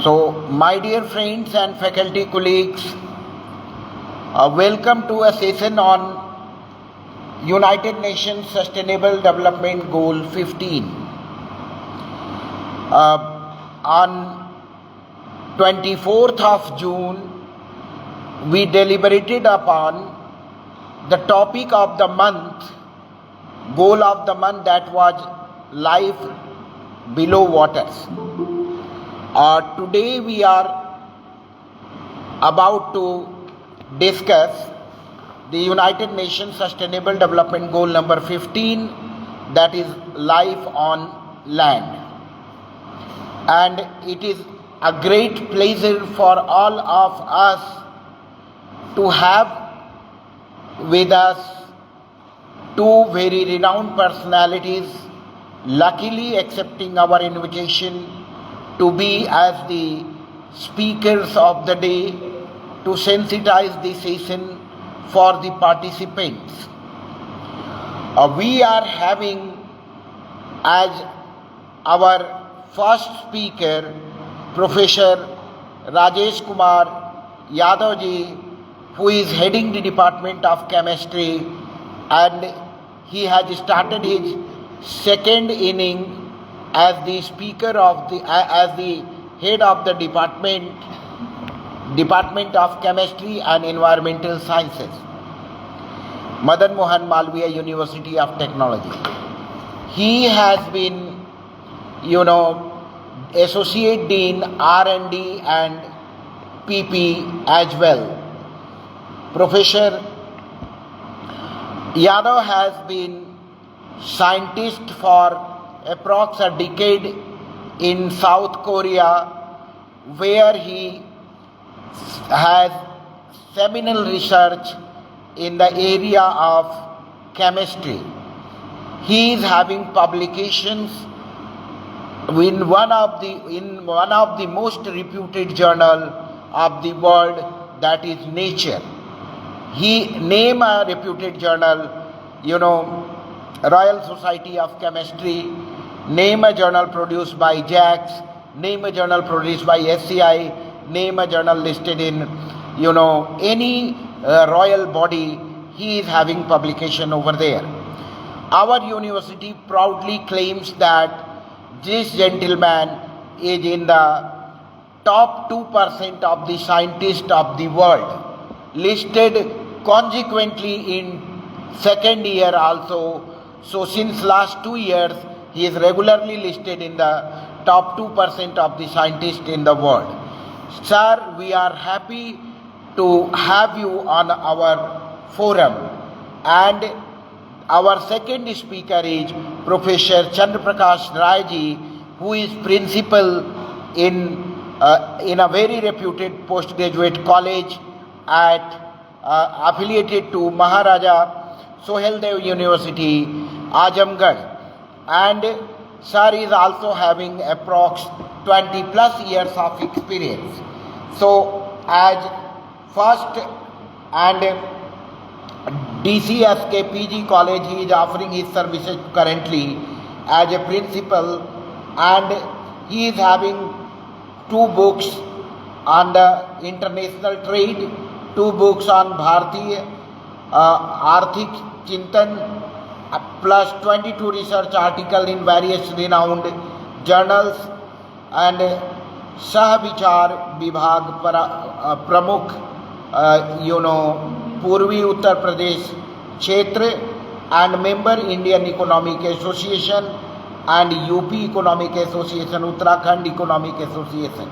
So, my dear friends and faculty colleagues, welcome to a session on United Nations Sustainable Development Goal 15. On 24th of June, we deliberated upon the topic of the month, goal of the month, that was life below waters. Today we are about to discuss the United Nations Sustainable Development Goal number 15, that is life on land. And it is a great pleasure for all of us to have with us two very renowned personalities, luckily accepting our invitation to be as the speakers of the day, to sensitize the session for the participants. We are having as our first speaker Professor Rajesh Kumar Yadav ji, who is heading the Department of Chemistry, and he has started his second inning as the speaker of as the head of the Department of Chemistry and Environmental Sciences, Madan Mohan Malviya University of Technology. He has been, Associate Dean R&D and PP as well. Professor Yadav has been scientist for approx a decade in South Korea, where he has seminal research in the area of chemistry. He is having publications in one of the most reputed journal of the world, that is Nature. He name a reputed journal, Royal Society of Chemistry, name a journal produced by JACS, name a journal produced by SCI, name a journal listed in, any royal body. He is having publication over there. Our university proudly claims that this gentleman is in the top 2% of the scientists of the world, listed consequently in second year also. So since last 2 years, he is regularly listed in the top 2% of the scientists in the world. Sir, we are happy to have you on our forum. And our second speaker is Professor Chandra Prakash Rai ji, who is principal in a very reputed postgraduate college affiliated to Maharaja Soheldev University, Azamgarh. And sir is also having approx 20 plus years of experience. So as first and DCSK PG college, he is offering his services currently as a principal, and he is having 2 books on the international trade, 2 books on Bharatiya Arthik Chintan, plus 22 research articles in various renowned journals, and Sahavichar Vibhag Pramukh, Purvi Uttar Pradesh Kshetra, and member Indian Economic Association and UP Economic Association, Uttarakhand Economic Association.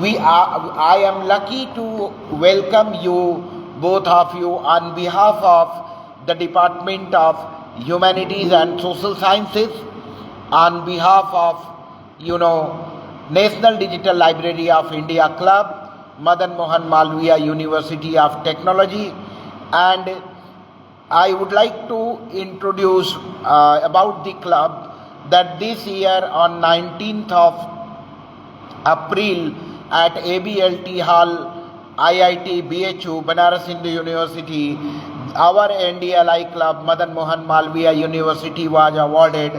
I am lucky to welcome you, both of you, on behalf of the Department of Humanities and Social Sciences, on behalf of, National Digital Library of India Club, Madan Mohan Malviya University of Technology. And I would like to introduce about the club, that this year on 19th of April at ABLT Hall, IIT BHU, Banaras Hindu University, our NDLI club, Madan Mohan Malviya University, was awarded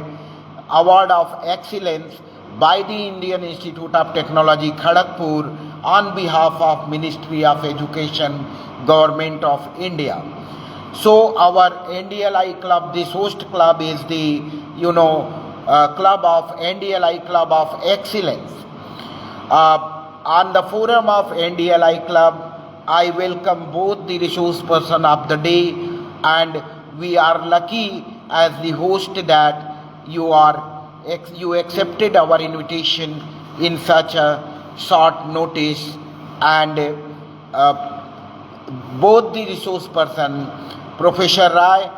Award of Excellence by the Indian Institute of Technology, Kharagpur, on behalf of Ministry of Education, Government of India. So our NDLI club, this host club is the, club of NDLI Club of Excellence. On the forum of NDLI Club, I welcome both the resource person of the day, and we are lucky as the host that you accepted our invitation in such a short notice, and both the resource person, Professor Rai,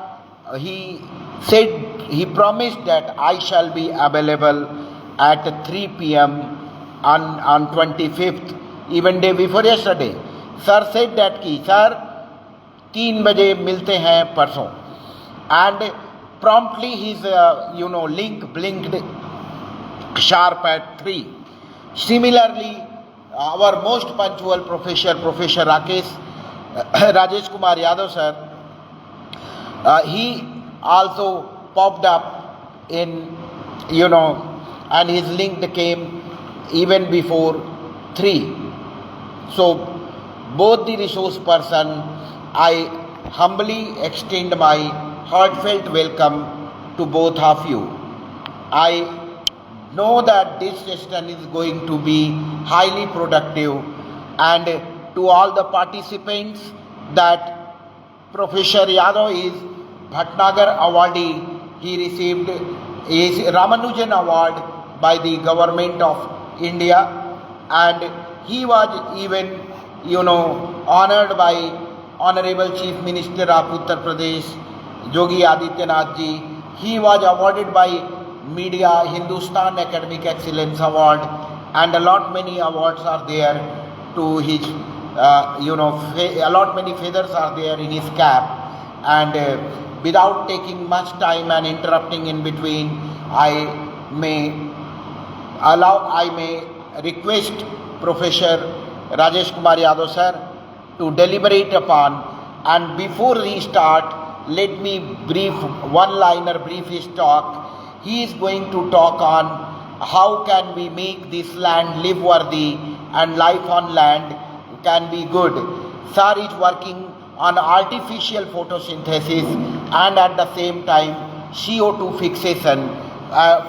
he promised that I shall be available at 3 p.m. on 25th, even day before yesterday. Sir said that sir 3 बजे मिलते हैं परसों, and promptly his link blinked sharp at 3. Similarly, our most punctual Professor Rajesh Kumar Yadav sir, he also popped up in, and his link came even before 3. So both the resource person, I humbly extend my heartfelt welcome to both of you. I know that this session is going to be highly productive, and to all the participants, that Professor Yadav is Bhatnagar awardee. He received his Ramanujan Award by the Government of India, and he was even honored by Honorable Chief Minister of Uttar Pradesh, Yogi Adityanath ji. He was awarded by Media Hindustan Academic Excellence Award, and a lot many awards are there to his, a lot many feathers are there in his cap. And without taking much time and interrupting in between, I may request Professor Rajesh Kumar Yadav sir to deliberate upon, and before we start, let me brief his talk. He is going to talk on how can we make this land live worthy and life on land can be good. Sir is working on artificial photosynthesis and at the same time CO2 fixation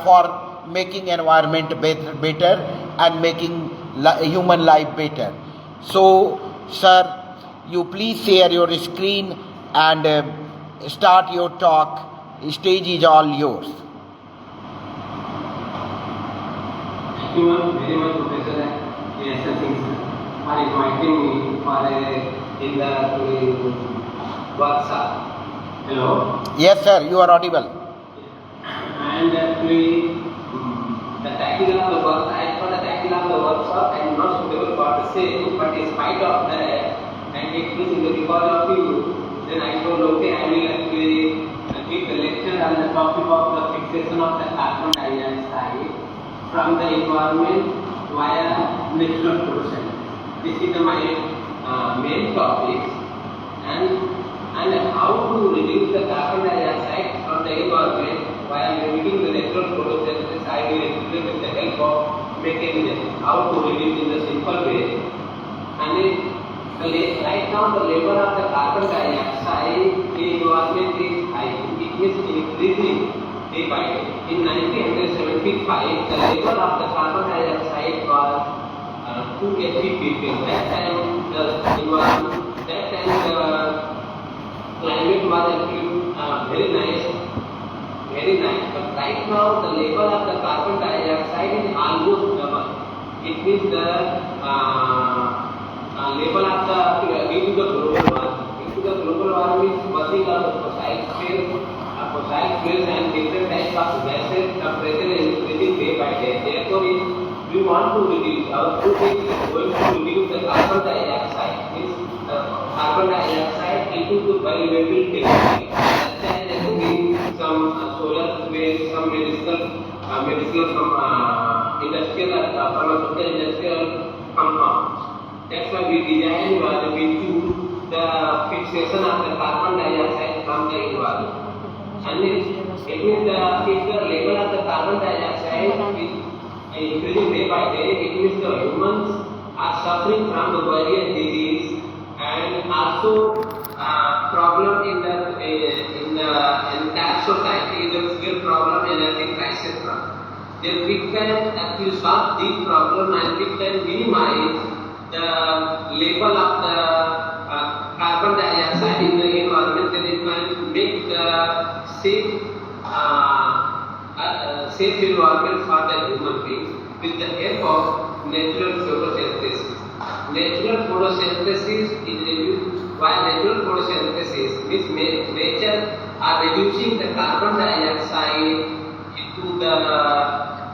for making environment better and making human life better. So, sir, you please share your screen and start your talk. Stage is all yours. Thank you very much, Professor Singh, for inviting me for in the workshop. Hello. Yes, sir. You are audible. And actually, the title of the workshop, I am not suitable for the same, but in spite of that, and it is in the record of you, then I told, okay, I will actually give the lecture on the topic of the fixation of the carbon dioxide from the environment via natural production. This is my main topic, and how to reduce the carbon dioxide from the environment while reducing the natural processes. I will explain with the help of mechanism how to reduce in the simple way. And right now the level of the carbon dioxide in environment is high. It is increasing day by day. In 1975, the level of the carbon dioxide was 280 ppm. That time the climate was actually very nice. But right now the level of the carbon dioxide is almost double. It means the level of the due to the global warming. Due to the global warming is burning of the fossil fuels and different types of gases. The pressure is increasing day by day. Therefore, if we want to reduce, our food is going to reduce the carbon dioxide. Means carbon dioxide into the valuable technology. Some solar waste, some medicinal from industrial pharmaceutical industrial compounds. That's why we design the fixation of the carbon dioxide from the environment. And it means if the level of the carbon dioxide is day by day, it means the humans are suffering from the various disease and also problem in the entire society, the fuel problem, energy crisis problem. Then we can actually solve this problem and we can minimize the level of the carbon dioxide in the environment, then it can make the safe safe environment for the human beings with the help of natural photosynthesis. Natural photosynthesis is reduced. While natural photosynthesis means nature are reducing the carbon dioxide into the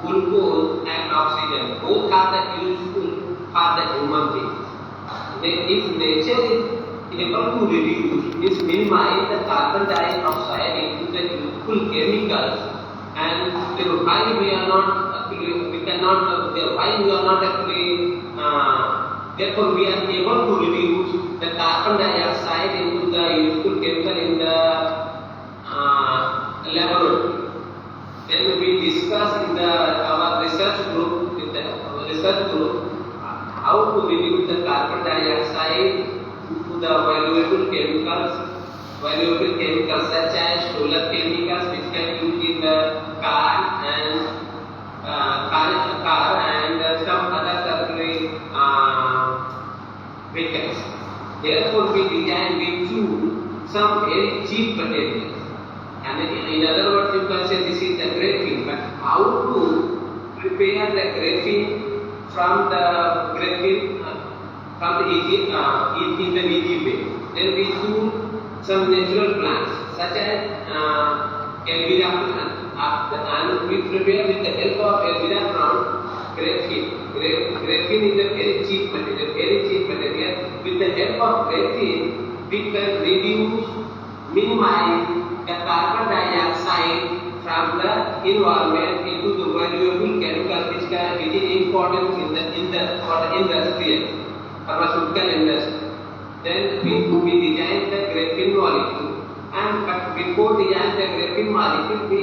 glucose and oxygen. Both are the useful for the human beings. If nature is able to reduce, means minimize the carbon dioxide into the useful chemicals, and why we are not actually, we cannot, why we are not actually, therefore we are able to reduce the carbon dioxide into the useful chemical in the laboratory. Then we discuss in our research group, how to reduce the carbon dioxide to the valuable chemicals such as solar chemicals, which can use in the car and some other vehicles. Therefore, we choose some very cheap materials. And in other words, you can say this is the graphene. But how to prepare the graphene from the easy way? Then we choose some natural plants such as Elvira plant, and we prepare with the help of Elvira from graphene. Graphene is a very cheap material. With the help of graphene, we can minimize the carbon dioxide from the environment into the valuable chemicals which is important for the industrial pharmaceutical industry. Then we design the graphene molecule, but before designing the graphene molecule, we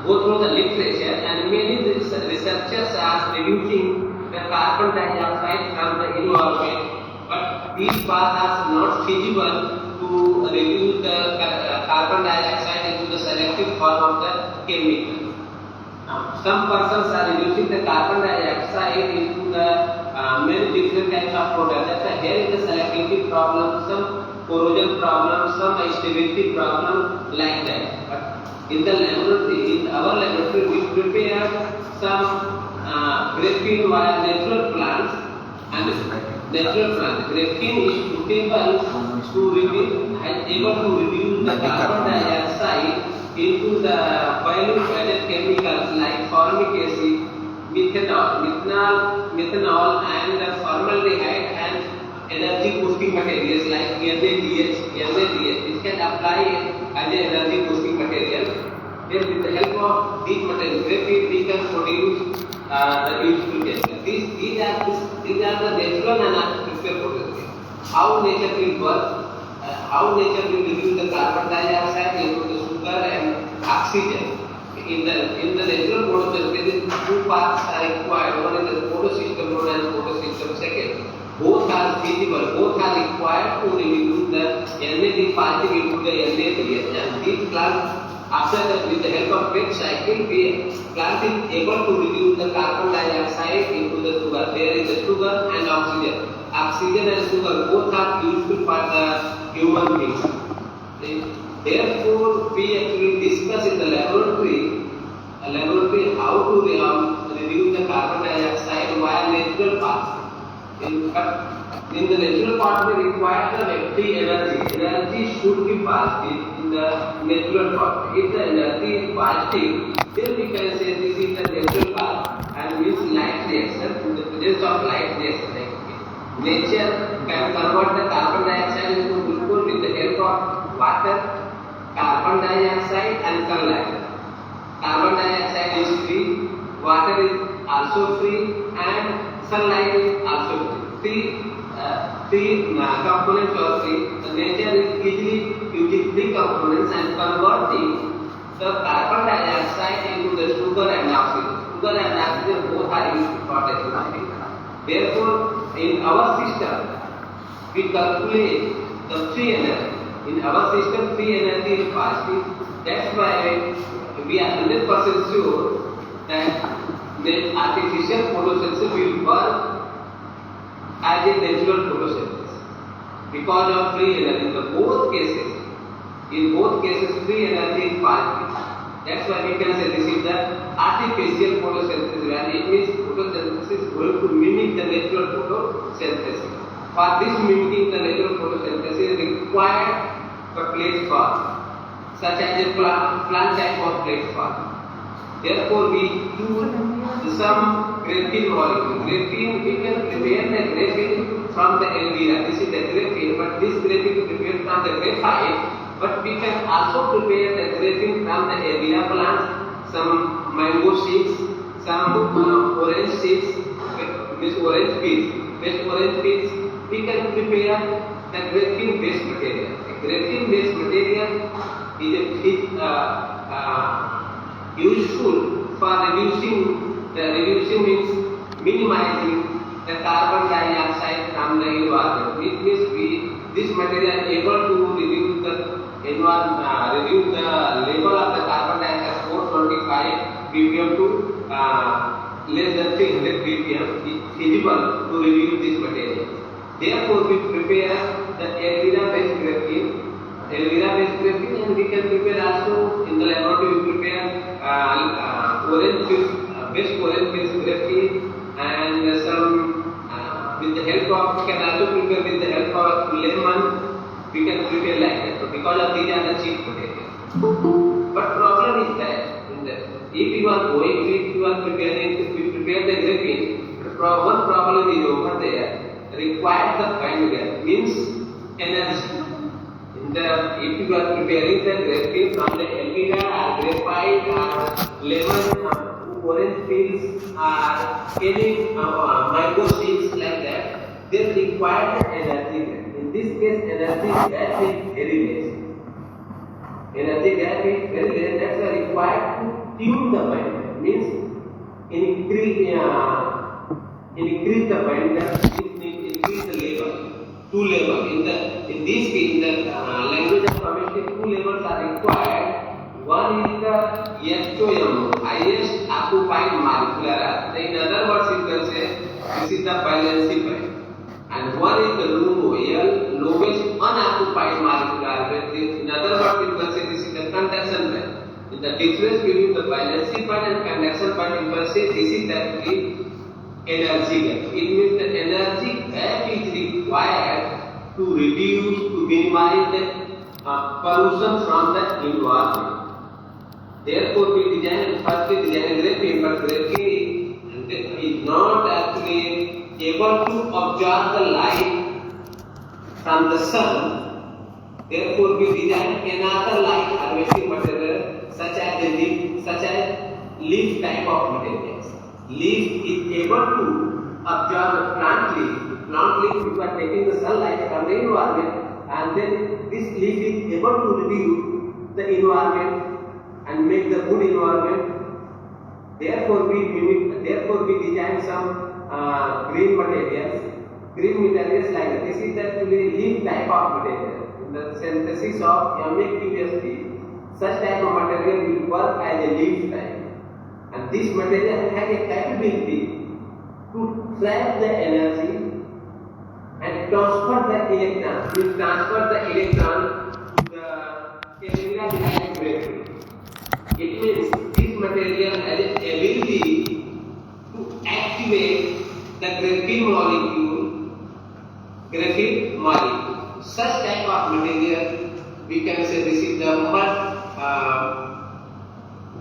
go through the literature, and many researchers are reducing the carbon dioxide from the environment. But these paths are not feasible to reduce the carbon dioxide into the selective form of the chemical. Some persons are reducing the carbon dioxide into the many different types of products. That's why here is the selectivity problem, some corrosion problem, some stability problem, like that. But in the laboratory, in our laboratory, we prepare some graphene via natural plants and Graphene is suitable able to reduce the carbon dioxide into the value-added chemicals like formic acid, methanol, and formaldehyde, and energy-boosting materials like NaDH. This can apply as an energy-boosting material. Then, with the help of these materials, graphene, we can produce the useful chemicals. These are the natural and artificial processes. How nature will work, how nature will reduce the carbon dioxide into the sugar and oxygen. In the natural photosynthesis, two parts are required. One is the photosystem one and photosystem second. Both are feasible. Both are required to reduce the NAD particle into the NADH. And these plants, after that, with the help of Krebs cycle, plant is able to reduce the carbon dioxide into the sugar. There is the sugar and oxygen. Oxygen and sugar both are useful for the human beings. Therefore, we actually discuss in the laboratory how to reduce the carbon dioxide via natural paths. In the natural path, we require the free energy. Energy should be positive in the natural path. If the energy is positive, then we can say this is the natural path, and means light reaction. In the presence of light reaction, nature can convert the carbon dioxide into glucose with the help of water, carbon dioxide, and sunlight. Carbon dioxide is free, water is also free, and sunlight is also free. Three components are free. The nature is easily using three components and converting the carbon dioxide into the sugar and oxygen. sugar and oxygen both are used for the human. Therefore, in our system, we calculate the free energy. In our system, free energy is positive. That's why we are 100% sure that the artificial photosynthesis will work as a natural photosynthesis because of free energy. In both cases, free energy is positive. That's why we can say this is the artificial photosynthesis, where it means photosynthesis is going to mimic the natural photosynthesis. For this mimicking the natural photosynthesis is required for plate form, such as a plant type of plate form. Therefore, we use some graphene molecule. Graphene, we can prepare the graphene from the alvera. This is the graphene, but this graphene is prepared from the graphite. But we can also prepare the graphene from the alvera plants, some mango seeds, some orange seeds, with orange peels. With orange peels, we can prepare the graphene-based material. The graphene-based material is useful for reducing means minimizing the carbon dioxide from the environment. It means this material is able to reduce the level of the carbon dioxide 425 ppm to less than 300 ppm is feasible to reduce this material. Therefore, we prepare the alvera-based graphene. And we can prepare also in the laboratory. We prepare orange graphene and some with the help of, we can also prepare with the help of lemon. We can prepare like that. So because of these are the cheap materials. But problem is that if you are preparing, if you prepare the graphene, one problem is over there. Required the bandwidth means energy. If you are preparing the graphene from the alvera or graphite or lemon, orange peels or any mango seeds like that, they require the energy. In this case, energy gap is very less. Energy gap is very less. That's why required to tune the bandwidth. Means increase the bandwidth, increase the level. Two levels. In this case, in the language of chemistry, two levels are required. One is the HOM, highest occupied molecular. In other words, you can say this is the valency band. And one is the LUMO, lowest unoccupied molecular. In other words, you can say this is the conduction band. In the difference between the valency band and conduction band, you can say this is the energy gap. It means the energy gap is required to reduce, to minimize the pollution from the environment. Therefore, we first design graphene, but graphene is not actually able to absorb the light from the sun. Therefore, we design another light harvesting material such as leaf type of materials. Leaf is able to absorb the plant leaf. Plant leaf, you are taking the sunlight from the environment, and then this leaf is able to reduce the environment and make the good environment. Therefore, we design some green materials. Green materials like this is actually leaf type of material. In the synthesis of MAQSP, such type of material will work as a leaf type. And this material has a capability to trap the energy and transfer the electron. We transfer the electron to the alvera behind graphene. It means this material has an ability to activate the graphene molecule. Such type of material, we can say this is the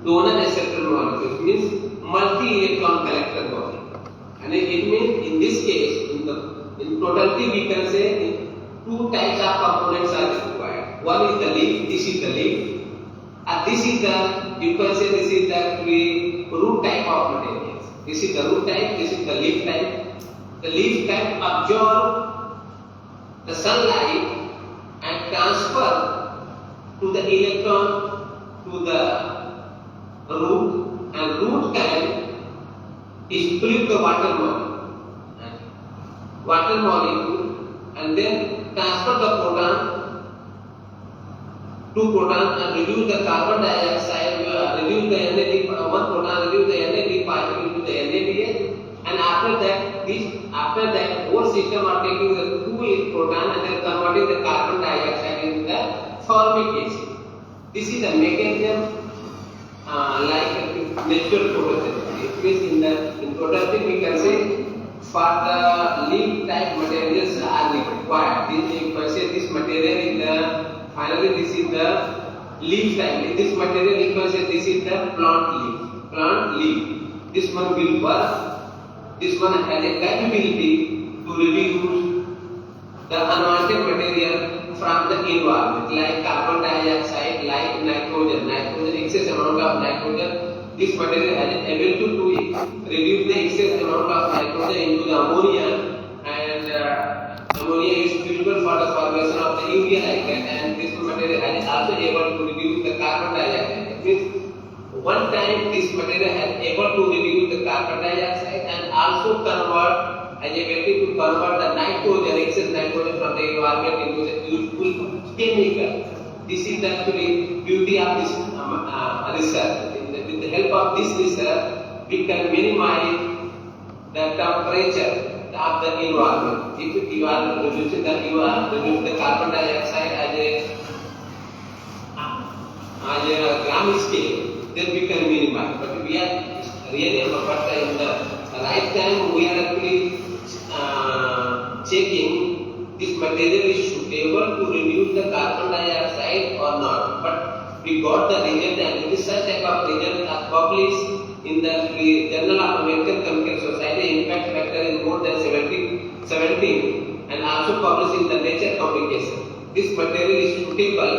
donor acceptor molecule, means multi-electron collector body. And it means in this case, in totality we can say two types of components are required. One is the leaf, this is the leaf, and this is the, you can say this is the root type of materials. This is the root type, this is the leaf type. The leaf type absorb the sunlight and transfer to the electron to the root, and root can is split the water molecule and then transfer the proton, two protons, and reduce the carbon dioxide, reduce the NAD, one proton, reduce the NAD particle to the NADH, and after that whole system are taking the two proton and then converting the carbon dioxide into the formic acid. This is the mechanism like natural photosynthesis. It means in photosynthesis we can say for the leaf type materials are required. This material is the finally this is the leaf type. This material you can say this is the plant leaf. This one will work. This one has a capability to reduce the unwanted material from the environment, like carbon dioxide, like nitrogen, excess amount of nitrogen. This material has an ability to reduce the excess amount of nitrogen into the ammonia, and ammonia is suitable for the formation of the urea like that. And this material is also able to reduce the carbon dioxide. It means one time this material has able to reduce the carbon dioxide and also has ability to convert the nitrogen, excess nitrogen from the environment into the useful chemical. This is actually beauty of this research. With the help of this research, we can minimize the temperature of the environment. If you are reducing the carbon dioxide as a gram scale, then we can minimize. But we are really in the right time we are actually checking this material is suitable to reduce the carbon dioxide or not. But we got the result, and such type of results are published in the Journal of American Chemical Society. Impact factor is more than 17, and also published in the Nature Communication. This material is suitable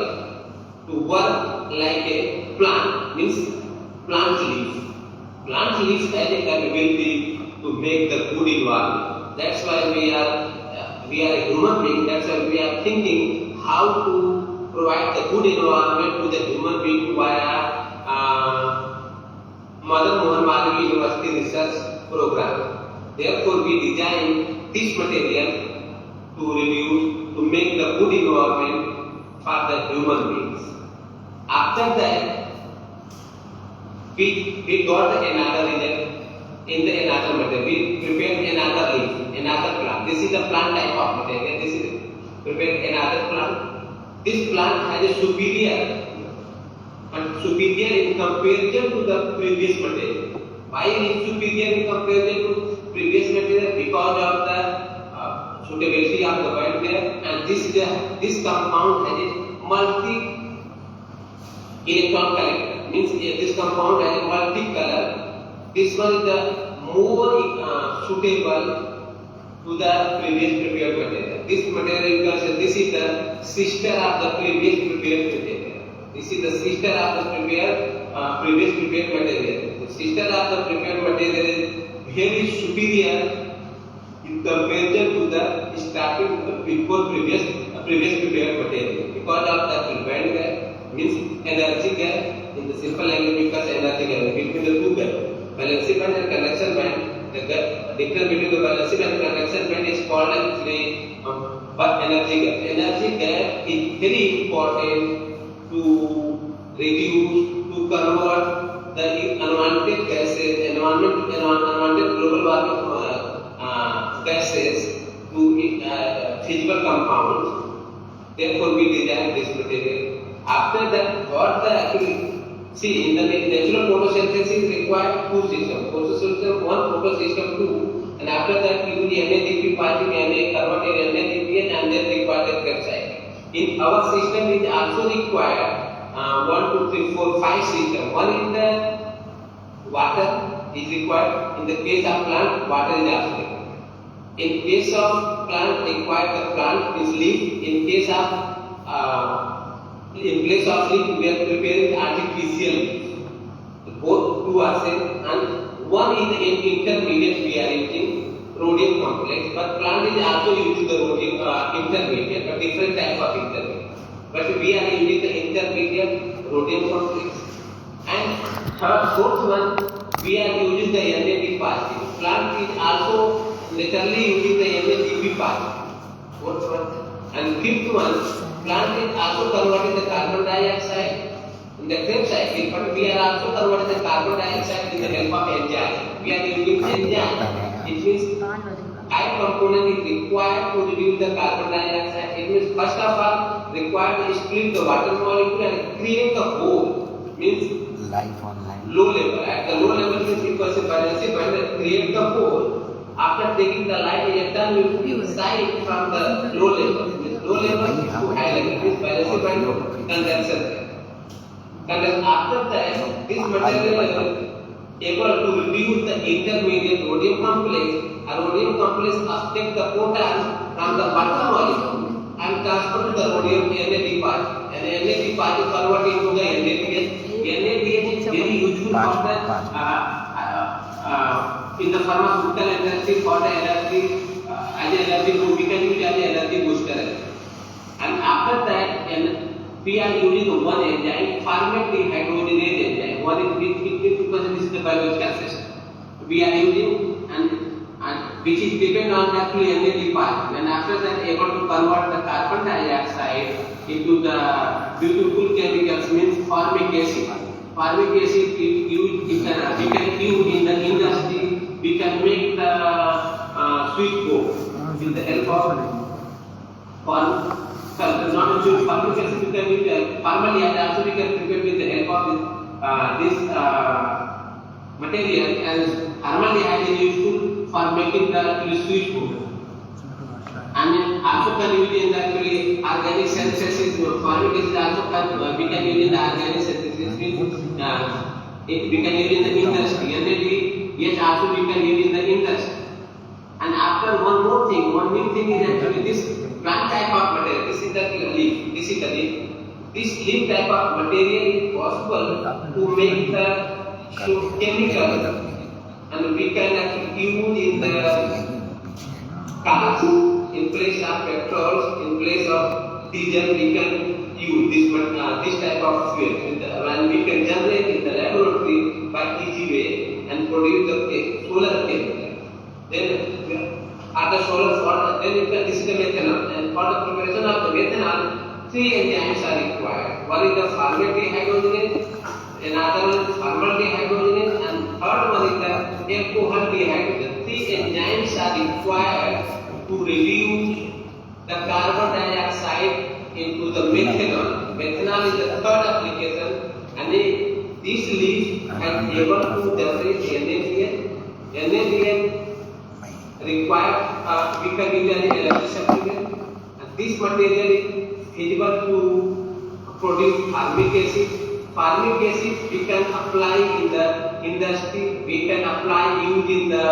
to work like a plant, means plant leaf. Plant leaves has a capability to make the good environment. That's why we are a human being. That's why we are thinking how to provide the good environment to the human being via Madan Mohan Malviya University Research Program. Therefore, we designed this material to make the good environment for the human beings. After that, we got another result in the another material. We prepared another leaf, another plant. This is the plant type of material. This is prepared another plant. This plant has a superior in comparison to the previous material. Why it is superior in comparison to previous material? Because of the suitability of the band there, and this compound has a multi electron collector. Means this compound has a multi-color. This one is the more suitable to the previous prepared material. This material, this is the sister of the previous prepared material. This is the sister of the previous prepared material. The sister of the prepared material is very superior in comparison to the starting before previous prepared material. Because of the band gap, means energy gap. In the simple language, because energy gap between the two gaps, valency band and conduction band, the difference between the valency band and conduction band is called actually energy gap. Energy gap is very important to reduce, to convert the unwanted gases, unwanted global warming gases to physical compounds. Therefore, we designed this material. After that, what the actually see in the natural photosynthesis required two systems. Photosystem 1, photosystem 2, and after that we use NADP particle, converted NADPH, and then required the cycle. In our system is also required 1, 2, 3, 4, 5 system. One is the water is required. In the case of plant, water is also required. In case of plant, required the plant is leaf. In case of in place of leaf, we are preparing artificial leaf. Both two are same, and one is the intermediate we are using rhodium complex, but plant is also using the rhodium intermediate, but different type of intermediate. But we are using the intermediate rhodium complex. And fourth one, we are using the NAD positive. plant is also naturally using the NADP part. And fifth one, plant is also converting the carbon dioxide in the Krebs cycle, but we are also converting the carbon dioxide with the help of enzyme. We are using enzyme. It means I component is required to reduce the carbon dioxide. It means first of all required to split the water molecule and create the hole. Means Life online. low level. At the low level means equals to balancing when create the hole. After taking the light electron will side from the low level. Means low level to high level. Means balancing by condenser. And after that, this material is able to reduce the intermediate rhodium complex. A rhodium complex accepts the proton from the water molecule and transfer to the rhodium NAD part. And NAD part is converted into the NADH. NADH is very useful for the in the pharmaceutical industry for the energy as an energy boost. We can use as an energy booster. And after that, we are using one enzyme, formaldehyde enzyme. One is because this is the biological system. We are using and which is depend on actually NAD part. And after that, able to convert the carbon dioxide into the beautiful chemicals, means formic acid. Formic acid we can use in the industry. We can make the sweet board with the help of not only formic acid, we can use formaldehyde also we can prepare with the help of this material, and formaldehyde is useful for making the sweet food. And also can use in the organic synthesis. Formic acid also we can use in the organic synthesis. We can use in the industry. And yes, also we can use in the industry. And after one more thing, one new thing is actually this plant type of material. This is the leaf. This is the leaf. This leaf type of material is possible to make the chemical, and we can actually use in the cars, in place of petrols, in place of diesel. We can use this type of fuel, and we can generate in the laboratory by easy way and produce the solar chemical. Then after solar for then this is the methanol, and for the preparation of the methanol, three enzymes are required. One is the formaldehyde, another one is formaldehyde, and third one is the alcoholdehyde. The three enzymes are required to reduce the carbon dioxide into the methanol. Methanol is the third application, and this leaf is able to generate NADH. NADH required we can use an energy supplement, and this material is feasible to produce formic acid. Formic acid we can apply in the industry, we can apply use in the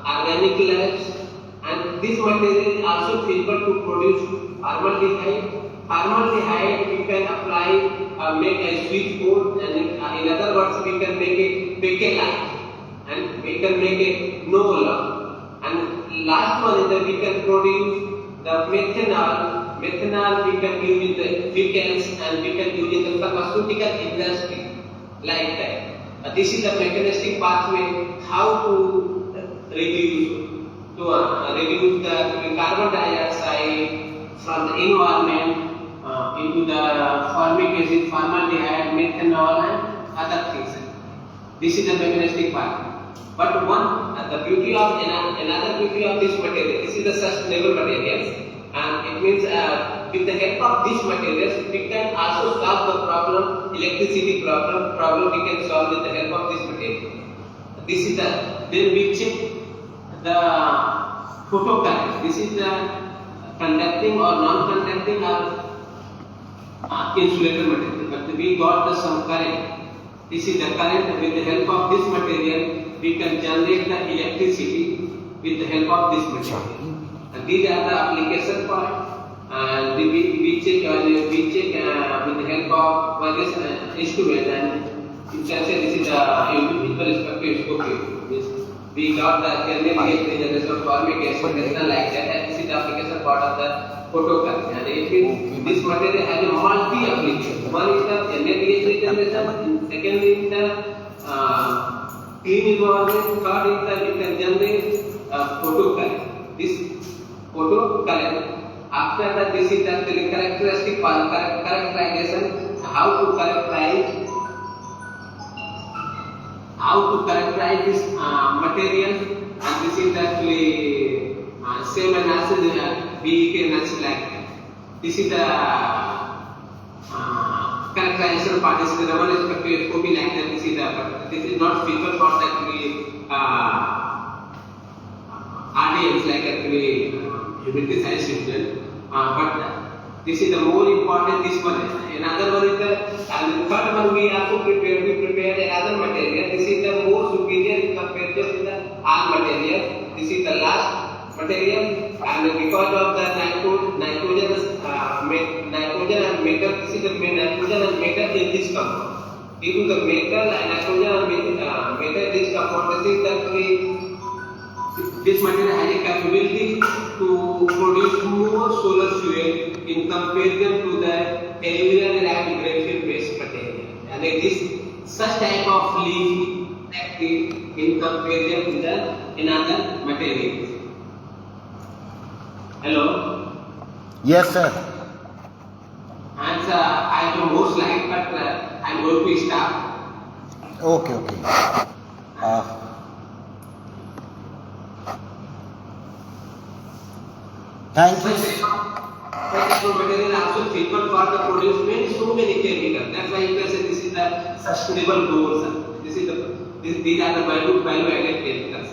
organic labs, and this material is also feasible to produce formaldehyde. Formaldehyde we can apply, make a switchboard, and in other words we can make a bakelite, and we can make a nola. And last one is that we can produce the methanol. Methanol we can use in the vehicles, and we can use in the pharmaceutical industry like that. This is the mechanistic pathway how to reduce the carbon dioxide from the environment into the formic acid, formaldehyde, methanol, and other things. This is the mechanistic pathway. But the beauty of another beauty of this material, this is the sustainable materials, and it means with the help of these materials, we can also solve the problem, electricity problem we can solve with the help of this material. This is then we check the photocurrent. This is the conducting or non-conducting or insulator material. But we got some current. This is the current. With the help of this material, we can generate the electricity with the help of this material. And these are the application for it. And we check with the help of various instruments, and you can say this is the individual spectroscopy. We got the generation of formic acid like that, and this is the application part of the photocurrent. And it means this material has a multi-application. One is the NADH regeneration, and second is the clean environment. Third is that it can generate photo color. This photo color. After that, this is the characteristic characterization. How to characterize this material, and this is actually same as the BEK natural light. This is the characterization part. This is the one is copy like that. This is not feature for actually RDMs like actually humanity science student. But this is the more important. This one. Another one is the third one. We also prepared another material. This is the more superior compared to the all material. This is the last material, and because of the nitrogen and metal, this is the nitrogen and metal in this compound. Due to the metal and nitrogen and metal this compound, this is the this material has a capability to produce more solar fuel in comparison to the aluminum and graphite based material. And it is such type of leaf active in comparison to the another material. Hello? Yes, sir. And I have more slide, but I am going to stop. Okay. Thank you. Such material also treatment for the producement so many chemicals. That's why you can say this is the sustainable goals. These are the value added chemicals.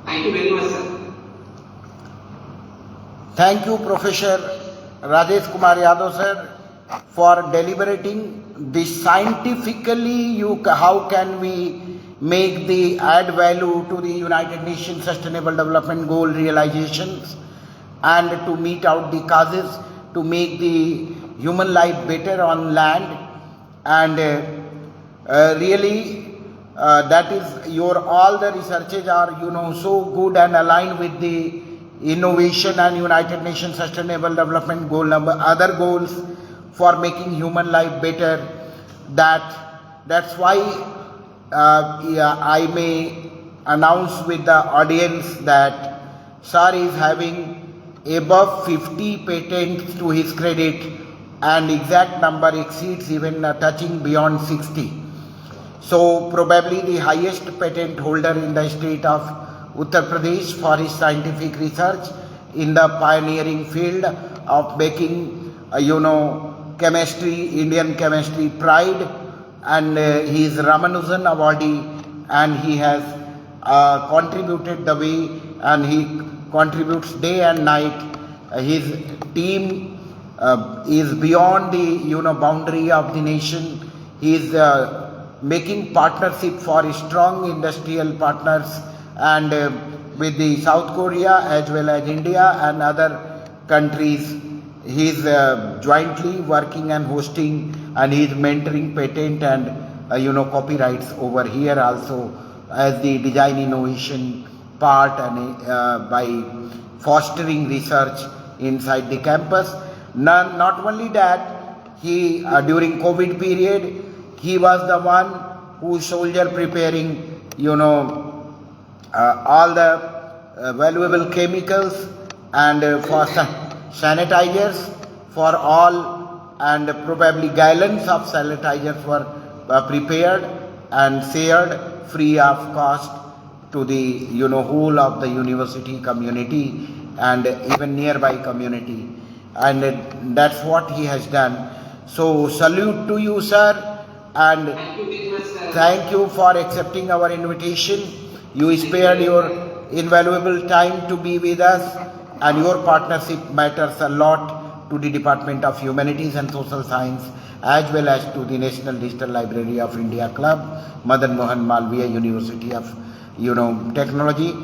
Thank you very much, sir. Thank you, Professor Rajesh Kumar Yadav, sir, for deliberating this scientifically. How can we make the add value to the United Nations Sustainable Development Goal realizations, and to meet out the causes to make the human life better on land. And really that is all the researches are so good and aligned with the innovation and United Nations Sustainable Development Goal other goals for making human life better. That's why I may announce with the audience that Sir is having above 50 patents to his credit, and exact number exceeds even touching beyond 60. So probably the highest patent holder in the state of Uttar Pradesh for his scientific research in the pioneering field of making chemistry, Indian chemistry pride. And he is Ramanujan awardee, and he has contributed the way, and he contributes day and night. His team is beyond the boundary of the nation. He is making partnership for strong industrial partners, and with the South Korea as well as India and other countries. He is jointly working and hosting, and he is mentoring patent and copyrights over here also as the design innovation part, and by fostering research inside the campus. Not only that, he during COVID period, he was the one who soldier preparing all the valuable chemicals and for sanitizers for all, and probably gallons of sanitizers were prepared and shared free of cost to the whole of the university community and even nearby community, and that's what he has done. So salute to you, sir, and thank you for accepting our invitation. You spared your invaluable time to be with us, and your partnership matters a lot to the Department of Humanities and Social Science as well as to the National Digital Library of India Club, Madan Mohan Malviya University of Technology.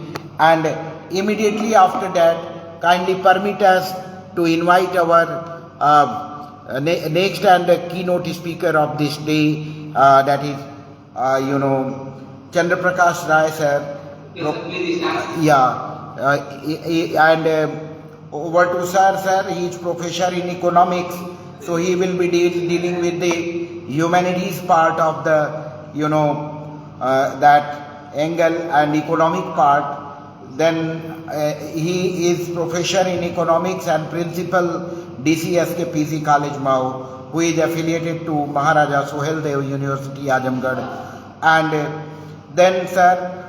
And immediately after that, kindly permit us to invite our next and keynote speaker of this day, that is Chandra Prakash Rai, sir. And over to sir. He is professor in economics, so he will be dealing with the humanities part of the that angle and economic part. Then he is professor in economics and principal DCSK PC College Mau, who is affiliated to Maharaja Sohel Dev University Azamgarh. And then sir,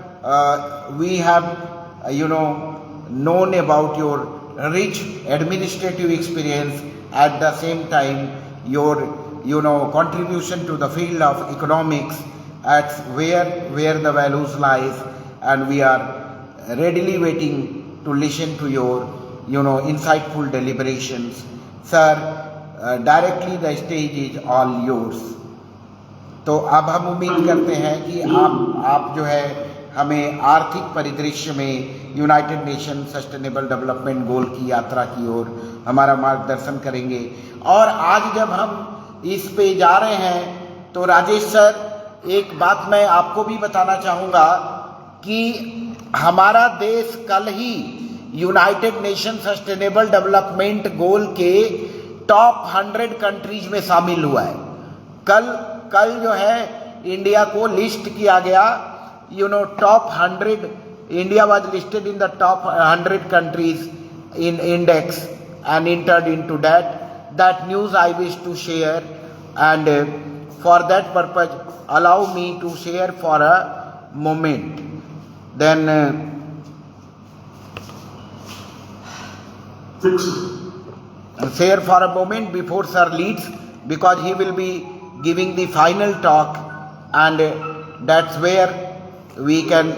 we have known about your rich administrative experience, at the same time your contribution to the field of economics, at where the values lies, and we are readily waiting to listen to your insightful deliberations. Sir, directly the stage is all yours. तो अब हम उम्मीद करते हैं कि आप जो है हमें आर्थिक परिदृश्य में यूनाइटेड नेशन सस्टेनेबल डेवलपमेंट गोल की यात्रा की ओर हमारा मार्गदर्शन करेंगे। और आज जब हम इस पे जा रहे हैं तो राजेश सर, एक बात मैं आपको भी बताना चाहूँगा कि हमारा देश कल ही United Nation sustainable development goal के टॉप 100 कंट्रीज में शामिल हुआ है। कल जो है इंडिया को लिस्ट किया गया, top 100, India was listed in the top 100 countries in index and entered into that news I wish to share, and for that purpose allow me to share for a moment. Then share for a moment before sir leads, because he will be giving the final talk, and that's where we can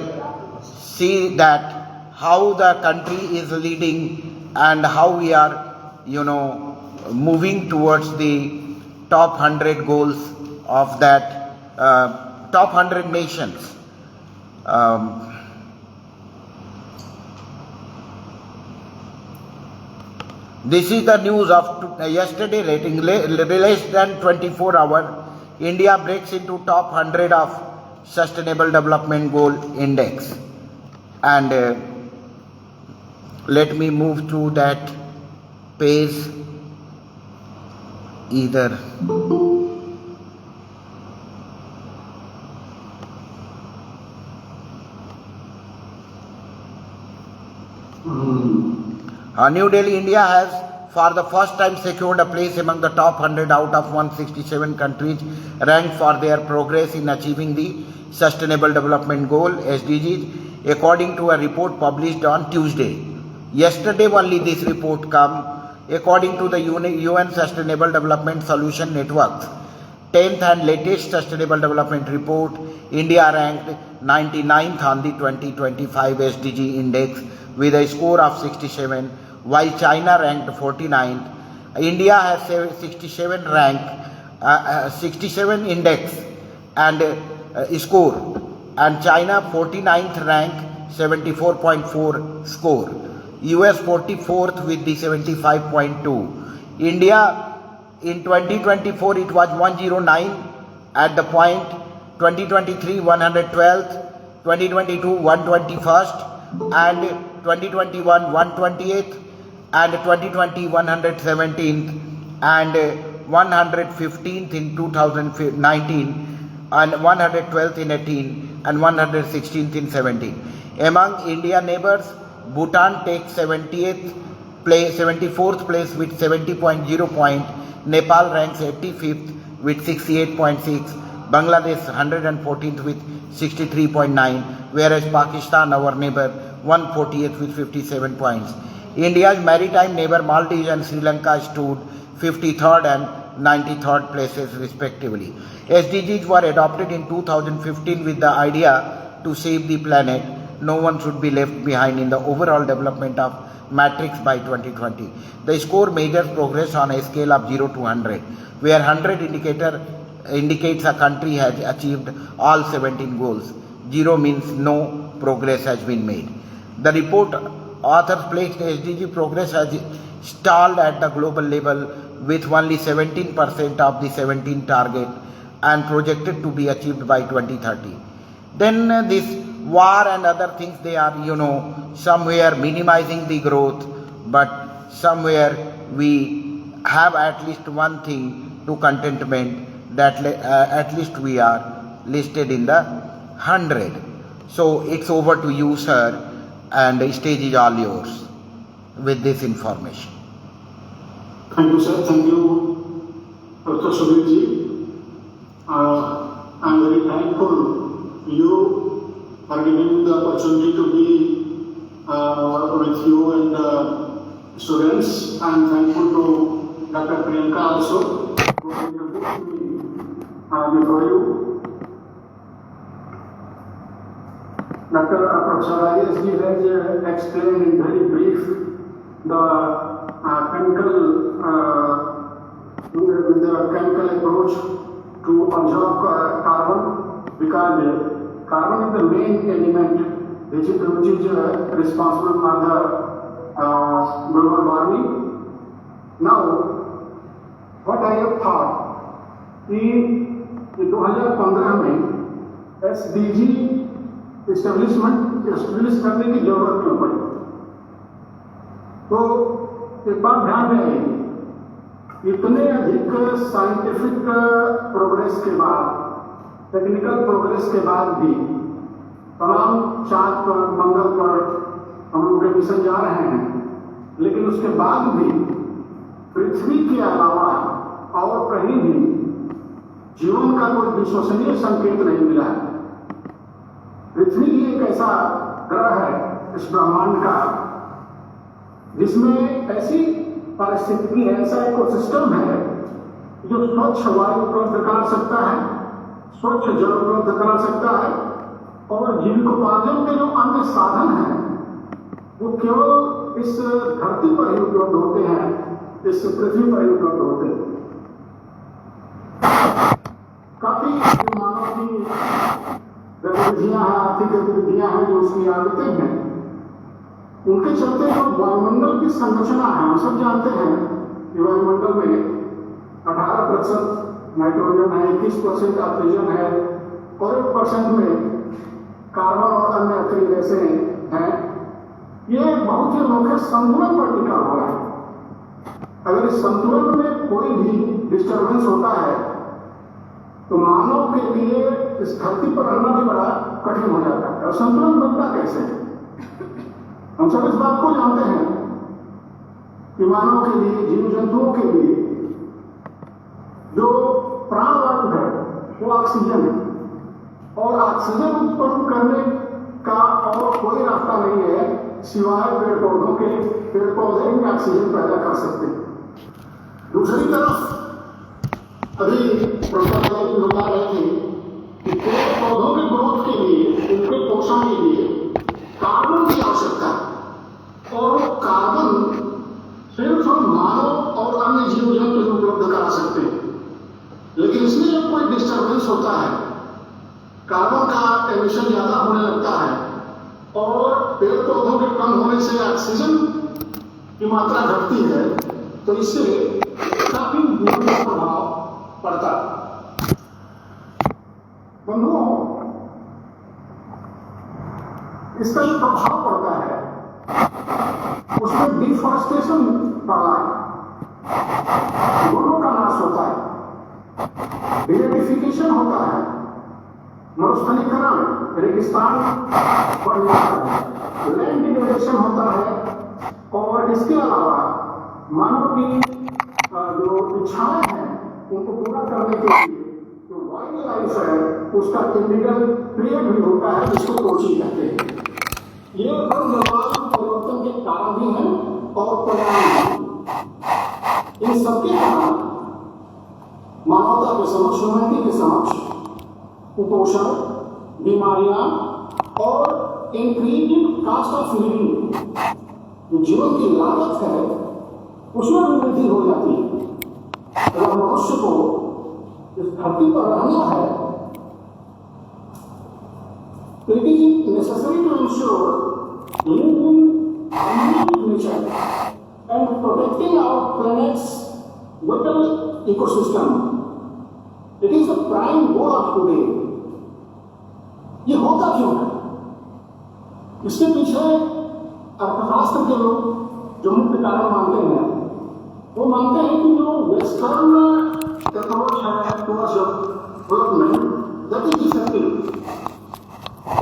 see that how the country is leading and how we are moving towards the top 100 goals of that top 100 nations. This is the news of yesterday rating. Less than 24 hours, India breaks into top 100 of Sustainable Development Goal Index. And let me move to that page either. New Delhi, India has for the first time secured a place among the top 100 out of 167 countries ranked for their progress in achieving the Sustainable Development Goal SDGs, according to a report published on Tuesday. Yesterday only this report come. According to the UN Sustainable Development Solution Network's 10th and latest Sustainable Development Report, India ranked 99th on the 2025 SDG Index with a score of 67, while China ranked 49th. India has 67 index and score, and China 49th rank, 74.4 score. US 44th with the 75.2. India in 2024 it was 109 at the point, 2023 112th, 2022 121st, and 2021 128th, and 2020 117th, and 115th in 2019, and 112th in 18, and 116th in 17. Among India neighbors, Bhutan takes 74th place with 70.0 point, Nepal ranks 85th with 68.6, Bangladesh 114th with 63.9, whereas Pakistan, our neighbor, 140th with 57 points. India's maritime neighbor Maldives and Sri Lanka stood 53rd and 93rd places respectively. SDGs were adopted in 2015 with the idea to save the planet. No one should be left behind in the overall development of matrix by 2020. The score measures progress on a scale of 0 to 100, where 100 indicates a country has achieved all 17 goals. 0 means no progress has been made. The report authors placed SDG progress has stalled at the global level with only 17% of the 17 target and projected to be achieved by 2030. Then this war and other things, they are somewhere minimizing the growth, but somewhere we have at least one thing to contentment, that at least we are listed in the 100. So it's over to you, sir, and the stage is all yours with this information. Thank you, sir. Thank you, Dr. Subir ji. I'm very thankful to you for giving the opportunity to be with you and students. I'm thankful to Dr. Priyanka also for introducing me before you. Dr. Professor ISG has explained in very brief the chemical approach to observe carbon, because carbon is the main element which is responsible for the global warming. Now, what I have thought कि 2015 में SDG establish करने की जरूरत क्यों पड़ी। तो एक बात ध्यान में आई, इतने अधिक साइंटिफिक प्रोग्रेस के बाद, टेक्निकल प्रोग्रेस के बाद भी तमाम चांद पर, मंगल पर हम लोग मिशन जा रहे हैं, लेकिन उसके बाद भी पृथ्वी के अलावा और कहीं भी जीवन का कोई विश्वसनीय संकेत नहीं मिला है। पृथ्वी ही एक ऐसा ग्रह है इस ब्रह्मांड का जिसमें ऐसी पारिस्थितिकी है, ऐसा इकोसिस्टम है जो स्वच्छ वायु उपलब्ध करा सकता है, स्वच्छ जल उपलब्ध करा सकता है, और जीविकोपार्जन के जो अन्य साधन हैं वो केवल इस धरती पर ही उपलब्ध होते हैं, इस पृथ्वी पर ही उपलब्ध होते हैं। काफी मानव की गतिविधियां हैं, आर्थिक गतिविधियां हैं जो उसकी आदतें हैं, उनके चलते जो वायुमंडल की संरचना है, हम सब जानते हैं कि वायुमंडल में 18% नाइट्रोजन है, 21% ऑक्सीजन है और 1% में कार्बन और अन्य अतरी गैसें हैं। ये बहुत ही अनोखे संतुलन पर टिका हुआ है। अगर इस संतुलन में कोई भी डिस्टर्बेंस होता है तो मानव के लिए इस धरती पर रहना भी बड़ा कठिन हो जाता है। और संतुलन बनता कैसे? हम सब इस बात को जानते हैं कि मानव के लिए, जीव जंतुओं के लिए जो प्राणवायु है वो ऑक्सीजन है, और ऑक्सीजन उत्पन्न करने का और कोई रास्ता नहीं है सिवाय पेड़ पौधों के। पेड़ पौधे भी ऑक्सीजन पैदा कर सकते हैं। दूसरी तरफ अभी प्रोफेसर बता रहे थे कि पेड़ पौधों के ग्रोथ के लिए, उनके पोषण के लिए कार्बन की आवश्यकता है, और कार्बन सिर्फ मानव और अन्य जीव जंतु उपलब्ध करा सकते हैं। लेकिन इसमें जब कोई डिस्टर्बेंस होता है, कार्बन का एमिशन ज्यादा होने लगता है और पेड़ पौधों के कम होने से ऑक्सीजन की मात्रा घटती है, तो इससे काफी बुरा प्रभाव पड़ता है। बंधुओं, इसका जो प्रभाव पड़ता है उसमें डिफॉरेस्टेशन पड़ा है, वनों का नाश होता है, डिजर्टिफिकेशन होता है, मरुस्थलीकरण, रेगिस्तान बढ़ जाता है, लैंड डिग्रेडेशन होता है, और इसके अलावा मानव की जो इच्छाएं हैं उनको पूरा करने के लिए जो वाइल्ड लाइफ है उसका केमिकल पीरियड भी होता है, जिसको कोची कहते हैं। ये जलवायु परिवर्तन के कारण भी हैं और परिणाम भी। इन सबके कारण मानवता के समक्ष, ह्यूमैनिटी के समक्ष कुपोषण, बीमारियां और इंक्रीजिंग कास्ट ऑफ लिविंग, जो जीवन की लागत है उसमें भी वृद्धि हो जाती है। अगर मनुष्य को इस धरती पर रहना है तो it is necessary to ensure living in harmony with nature and protecting our planet's vital ecosystem. It is the prime goal of today. ये होता क्यों है? इसके पीछे अर्थशास्त्र के लोग जो मुख्य कारण मानते हैं, वो मानते हैं कि जो वेस्टर्न अप्रोच है towards development, that is defective.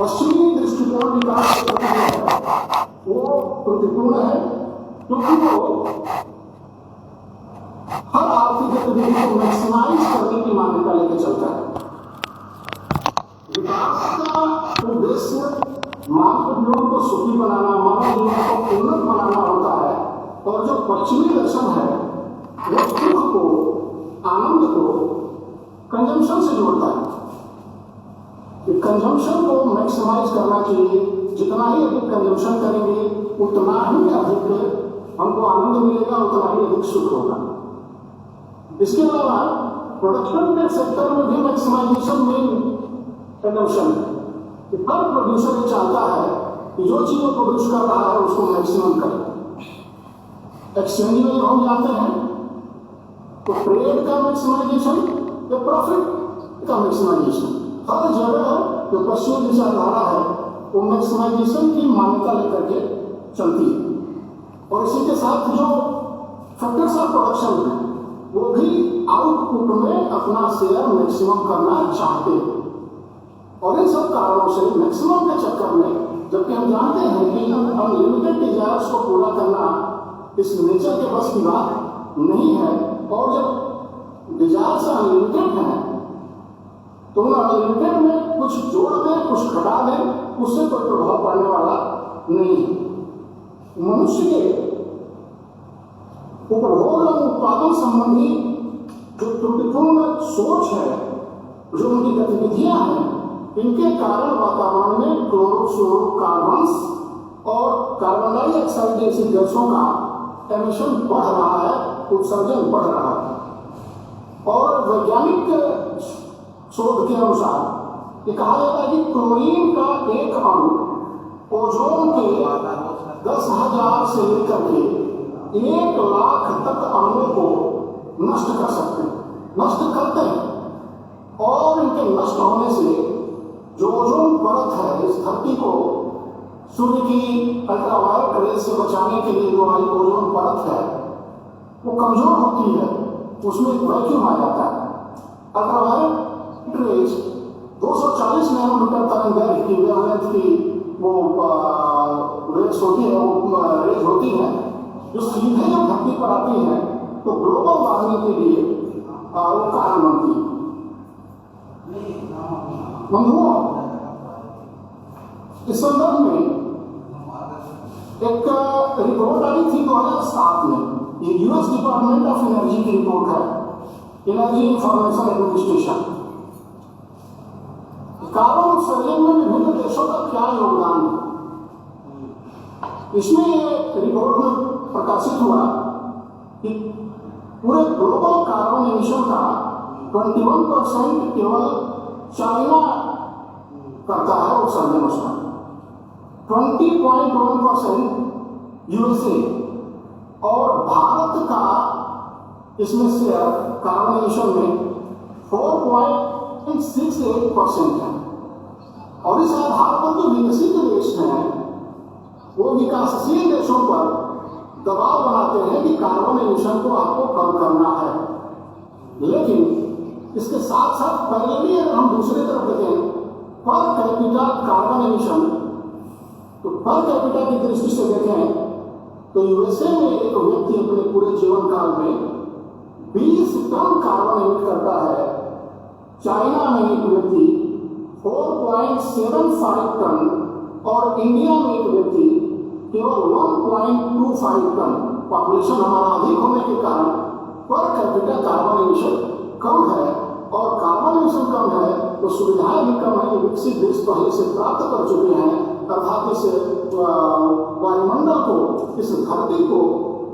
पश्चिमी दृष्टिकोण विकास के प्रति है वो प्रतिपूर्ण है, क्योंकि वो हर आर्थिक गतिविधि को मैक्सिमाइज करने की मान्यता लेकर चलता है। विकास का उद्देश्य मानव जीवन को सुखी बनाना, मानव जीवन को उन्नत बनाना होता है, और जो पश्चिमी दर्शन है वो सुख को, आनंद को कंजम्पशन से जोड़ता है। कंजम्पशन को मैक्सिमाइज करना चाहिए, जितना ही अधिक कंजम्पशन करेंगे उतना ही अधिक हमको आनंद मिलेगा, उतना ही अधिक सुख होगा। इसके अलावा प्रोडक्शन के सेक्टर में भी मैक्सिमाइजेशन में कंजम्पशन है। हर प्रोड्यूसर ये चाहता है कि जो चीज वो प्रोड्यूस कर रहा है उसको मैक्सिमम करे। एक्सचेंज में हम जाते हैं तो ट्रेड का मैक्सिमाइजेशन या प्रॉफिट का मैक्सिमाइजेशन, हर जगह जो पश्चिमी विचारधारा है वो मैक्सिमाइजेशन की मान्यता लेकर के चलती है। और इसी के साथ जो फैक्टर्स ऑफ प्रोडक्शन है वो भी आउटपुट में अपना शेयर मैक्सिमम करना चाहते हैं। और इन सब कारणों से मैक्सिमम के चक्कर में, जबकि हम जानते हैं कि अनलिमिटेड डिजायर्स को पूरा करना इस नेचर के बस की बात नहीं है, और जब डिजायर्स अनलिमिटेड हैं तो उन अनलिमिटेड में कुछ जोड़ दें, कुछ घटा दें, उससे कोई प्रभाव पड़ने वाला नहीं है। मनुष्य के उपभोग और उत्पादन संबंधी जो त्रुटिपूर्ण सोच है, जो उनकी गतिविधियां हैं, इनके कारण वातावरण में क्लोरोफ्लोरोकार्बन्स और कार्बन डाइऑक्साइड जैसी गैसों का एमिशन बढ़ रहा है, उत्सर्जन बढ़ रहा है। और वैज्ञानिक शोध के अनुसार ये कहा जाता है कि क्लोरीन का एक अणु ओजोन के 10,000 से लेकर के 1,00,000 तक अणुओं को नष्ट कर सकते हैं, नष्ट करते हैं। और इनके नष्ट होने से जो ओजोन परत है, इस धरती को सूर्य की अल्ट्रावायलेट रेज से बचाने के लिए जो हमारी ओजोन परत है वो कमजोर होती है, उसमें एक वैक्यूम आ जाता है। अल्ट्रावायलेट रेज 240 नैनोमीटर तरंगदैर्घ्य की वेवलेंथ की वो रेज होती है, वो रेज होती है जो सीधे जब धरती पर आती है तो ग्लोबल वार्मिंग के लिए वो कारण बनती है। बंधुओं, इस संदर्भ में एक रिपोर्ट आई थी 2007 में, ये यूएस डिपार्टमेंट ऑफ एनर्जी की रिपोर्ट है, एनर्जी इंफॉर्मेशन एडमिनिस्ट्रेशन। कार्बन उत्सर्जन में विभिन्न देशों का क्या योगदान है, इसमें ये रिपोर्ट में प्रकाशित हुआ कि पूरे ग्लोबल कार्बन एमिशन का 21% केवल चाइना करता है उत्सर्जन, उसका 20.1% यूएसए, और भारत का इसमें शेयर कार्बन एमिशन में 4.68% है। और इस आधार पर जो विकसित देश हैं वो विकासशील देशों पर दबाव बनाते हैं कि कार्बन एमिशन को आपको कम करना है। लेकिन इसके साथ साथ पैरेलली अगर हम दूसरी तरफ देखें पर कैपिटा कार्बन एमिशन, तो पर कैपिटा की दृष्टि से देखें तो यूएसए में एक व्यक्ति अपने पूरे जीवन काल में 20 टन कार्बन एमिट करता है, चाइना में एक व्यक्ति 4.75 टन, और इंडिया में एक व्यक्ति केवल 1.25 टन। पॉपुलेशन हमारा अधिक होने के कारण पर कैपिटा कार्बन एमिशन कम है, और कार्बन एमिशन कम है तो सुविधाएं भी कम है। विकसित देश पहले से प्राप्त कर चुके हैं, अर्थात इस वायुमंडल को, इस धरती को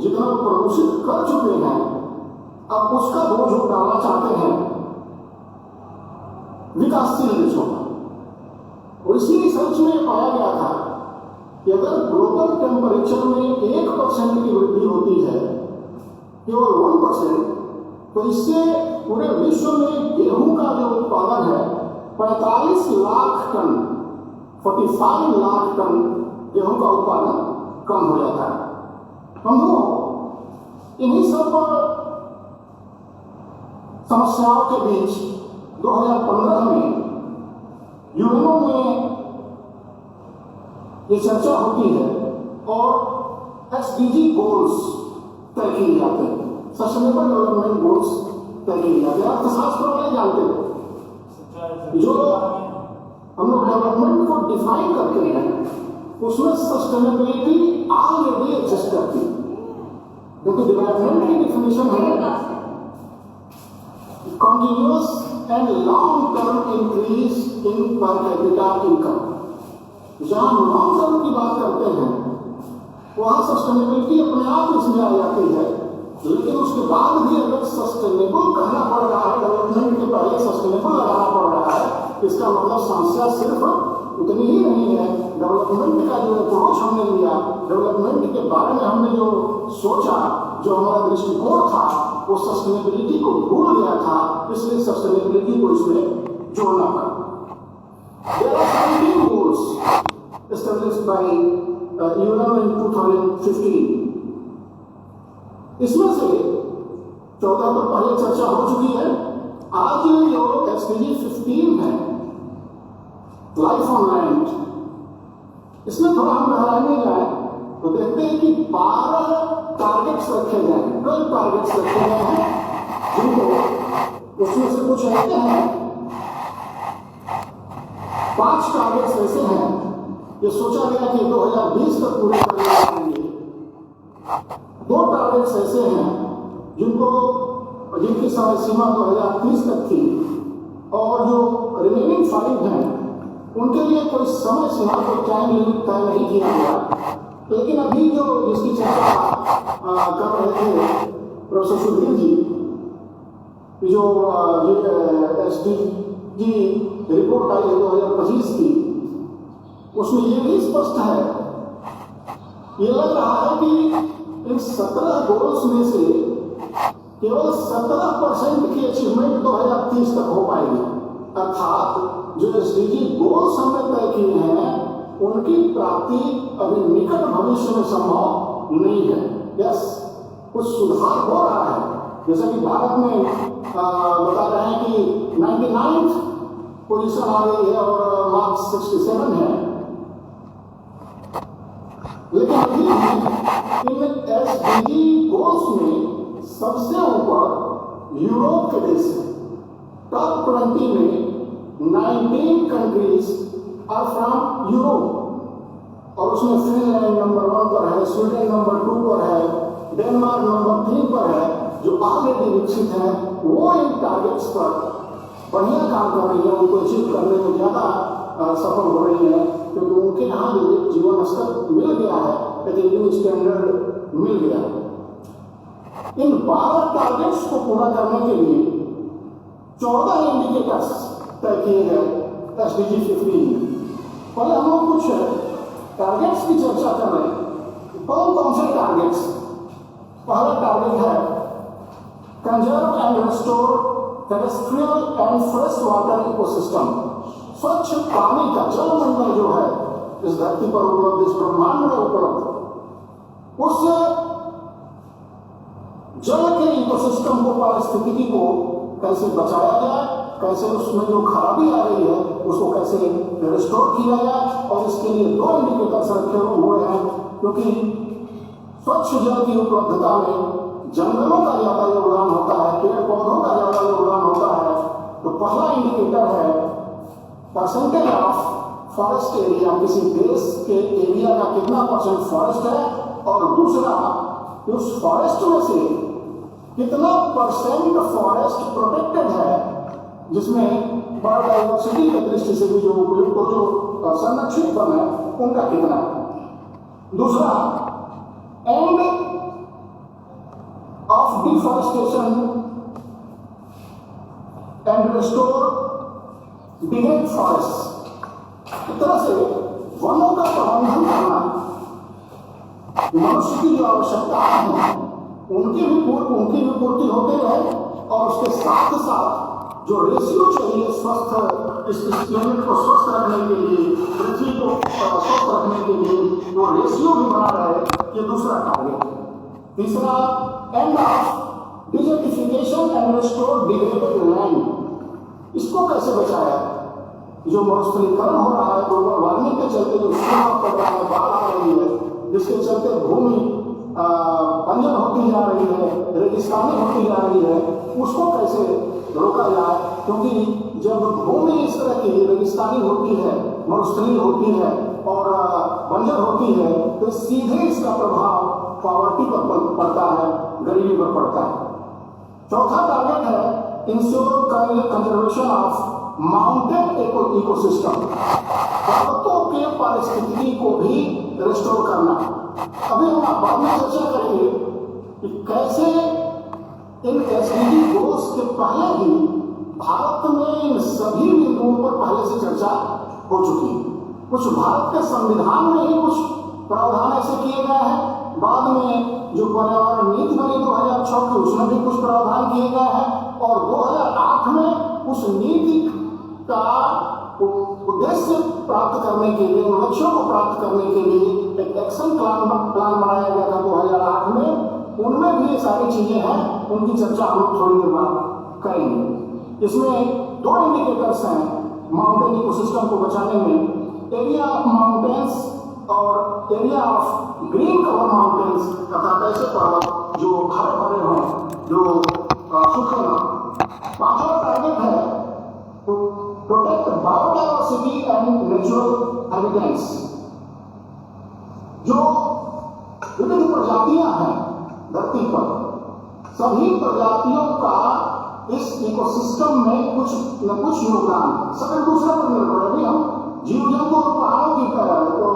जितना प्रदूषित कर चुके हैं, अब उसका बोझ उठाना चाहते हैं विकासशील देशों पर। और इसी रिसर्च में पाया गया था कि अगर ग्लोबल टेम्परेचर में 1% की वृद्धि होती है, केवल 1%, तो इससे पूरे विश्व में गेहूं का जो उत्पादन है 45 लाख टन, 45 लाख टन गेहूं का उत्पादन कम हो जाता है। बंधुओं, इन्हीं सब समस्याओं के बीच 2015 में यूएनओ में ये चर्चा होती है और एसडीजी गोल्स तय किए जाते हैं, सस्टेनेबल डेवलपमेंट गोल्स तय किए जाते हैं। अर्थशास्त्र वाले जानते हैं जो हम लोग डेवलपमेंट को डिफाइन करते हैं उसमें सस्टेनेबिलिटी ऑलरेडी एग्जिस्ट करती है, क्योंकि डेवलपमेंट की डिफिनेशन है continuous and long-term increase in per capita income। जहाँ लॉन्ग टर्म की बात करते हैं वहाँ सस्टेनेबिलिटी अपने आप इसमें आ जाती है, लेकिन उसके बाद भी अगर सस्टेनेबल कहना पड़ रहा है, डेवलपमेंट के पहले सस्टेनेबल लगाना पड़ रहा है, इसका मतलब समस्या सिर्फ उतनी ही नहीं है। डेवलपमेंट का जो अप्रोच हमने लिया, डेवलपमेंट के बारे में हमने जो सोचा, जो हमारा दृष्टिकोण था, वो सस्टेनेबिलिटी को भूल गया था, इसलिए सस्टेनेबिलिटी को इसमें जोड़ना पड़ा। There are 17 goals established by UNO in 2015। इसमें से 14 पर पहले चर्चा हो चुकी है। आज जो SDG 15 है, लाइफ ऑन लैंड, इसमें थोड़ा हम गहराई में जाए तो देखते हैं कि 12 टारगेट्स रखे गए हैं, 12 टारगेट्स रखे गए हैं, जिनको उसमें से कुछ ऐसे हैं, 5 टारगेट्स ऐसे हैं ये सोचा गया कि 2020 तक पूरे कर लेंगे। 2 टारगेट्स ऐसे हैं जिनकी समय सीमा 2030 तक थी, और जो रिमेनिंग 5 हैं उनके लिए कोई समय सीमा को टाइम लिमिट तय नहीं किया गया। लेकिन अभी जो जिसकी चर्चा कर रहे थे प्रोफेसर सुधीर जी, जो SDG रिपोर्ट आई है 2025 की, उसमें ये भी स्पष्ट है, ये लग रहा है कि इन 17 गोल्स में से केवल 17% की अचीवमेंट 2030 तक हो पाएगी। अर्थात जो SDG गोल्स हमने तय किए हैं उनकी प्राप्ति अभी निकट भविष्य में संभव नहीं है। यस, कुछ सुधार हो रहा है, जैसे कि भारत में बता रहे हैं कि 99th पोजीशन आ गई है और मार्क 67 है, लेकिन अभी इन SDG गोल्स में सबसे ऊपर यूरोप के देश है। टॉप 20 में 19 कंट्रीज आर फ्रॉम यूरोप, और उसमें फिनलैंड नंबर 1 पर है, स्वीडन नंबर 2 पर है, डेनमार्क नंबर 3 पर है, जो ऑलरेडी विकसित है। वो इन टारगेट्स पर बढ़िया काम कर रही है, उनको अचीव करने में ज़्यादा सफल हो रही है, क्योंकि उनके यहाँ जीवन स्तर मिल गया है, एक न्यू स्टैंडर्ड मिल गया है। इन 12 टारगेट्स को पूरा करने के लिए 14 इंडिकेटर्स तय किए गए SDG 15। पहले हम लोग कुछ टारगेट्स की चर्चा कर रहे हैं। कौन से टारगेट्स? पहला टारगेट है conserve and restore terrestrial and fresh water ecosystem. स्वच्छ पानी का जलमंडल जो है इस धरती पर उपलब्ध, इस ब्रह्मांड में उपलब्ध, उस जल के इकोसिस्टम को, पारिस्थितिकी को कैसे बचाया जाए, कैसे उसमें जो खराबी आ रही है उसको कैसे रिस्टोर किया जाए, और इसके लिए 2 इंडिकेटर्स रखे हुए हैं, क्योंकि स्वच्छ जल की उपलब्धता में जंगलों का ज्यादा योगदान होता है, पेड़ पौधों का ज्यादा योगदान होता है। तो पहला इंडिकेटर है परसेंटेज ऑफ फॉरेस्ट एरिया, किसी देश के एरिया का कितना % फॉरेस्ट है, और दूसरा उस फॉरेस्ट में से कितना % फॉरेस्ट प्रोटेक्टेड है, जिसमें बायोडाइवर्सिटी की दृष्टि से भी जो उपयुक्त, जो संरक्षित वन है, उनका कितना। दूसरा, end of deforestation and restore degrade forest. इस तरह से वनों का प्रबंधन करना, मनुष्य की जो आवश्यकताएं हैं उनकी भी पूर्ति होती है, और उसके साथ साथ जो रेशियो चाहिए स्वस्थ, इस प्लेनेट को स्वस्थ रखने के लिए, पृथ्वी को स्वस्थ रखने के लिए, वो रेशियो भी बना रहे, ये दूसरा टारगेट है। तीसरा, end of desertification and restore degraded land. इसको कैसे बचाया? जो मरुस्थलीकरण हो रहा है, ग्लोबल वार्मिंग के चलते जो सूखा पड़ रहा है, बाढ़ आ रही है, जिसके चलते भूमि बंजर होती जा रही है, रेगिस्तानी होती जा रही है, उसको कैसे रोका जाए। क्योंकि जब भूमि इस तरह की रेगिस्तानी होती है, मरुस्थलीय होती है और बंजर होती है, तो सीधे इसका प्रभाव पॉवर्टी पर पड़ता है, गरीबी पर पड़ता है। चौथा टारगेट है ensure conservation of mountain ecosystem, पर्वतों के पारिस्थितिकी को भी रिस्टोर करना। अभी हम बाद में चर्चा करेंगे कि कैसे इन एसडीजी गोल्स के पहले ही भारत में इन सभी बिंदुओं पर पहले से चर्चा हो चुकी है। कुछ भारत के संविधान में ही कुछ प्रावधान ऐसे किए गए हैं, बाद में जो पर्यावरण नीति बनी 2006 की उसमें भी कुछ प्रावधान किए गए हैं, और 2008 में उस नीति का उद्देश्य प्राप्त करने के लिए, उन लक्ष्यों को प्राप्त करने के लिए एक एक्शन प्लान बनाया गया था 2008 में। उनमें भी ये सारी चीजें हैं, उनकी चर्चा हम थोड़ी देर बाद करेंगे। इसमें दो इंडिकेटर्स हैं माउंटेन इकोसिस्टम को बचाने में, एरिया ऑफ माउंटेन्स और area of green cover mountains, अर्थात ऐसे पर्वत जो हरे भरे हों, जो सूखे ना। पांचवा टारगेट है protect biodiversity and natural habitats. जो विविध प्रजातियां हैं धरती पर, सभी प्रजातियों का इस इकोसिस्टम में कुछ न कुछ योगदान, सब एक दूसरे पर निर्भर है। अभी हम जीव जंतु और पहाड़ों की और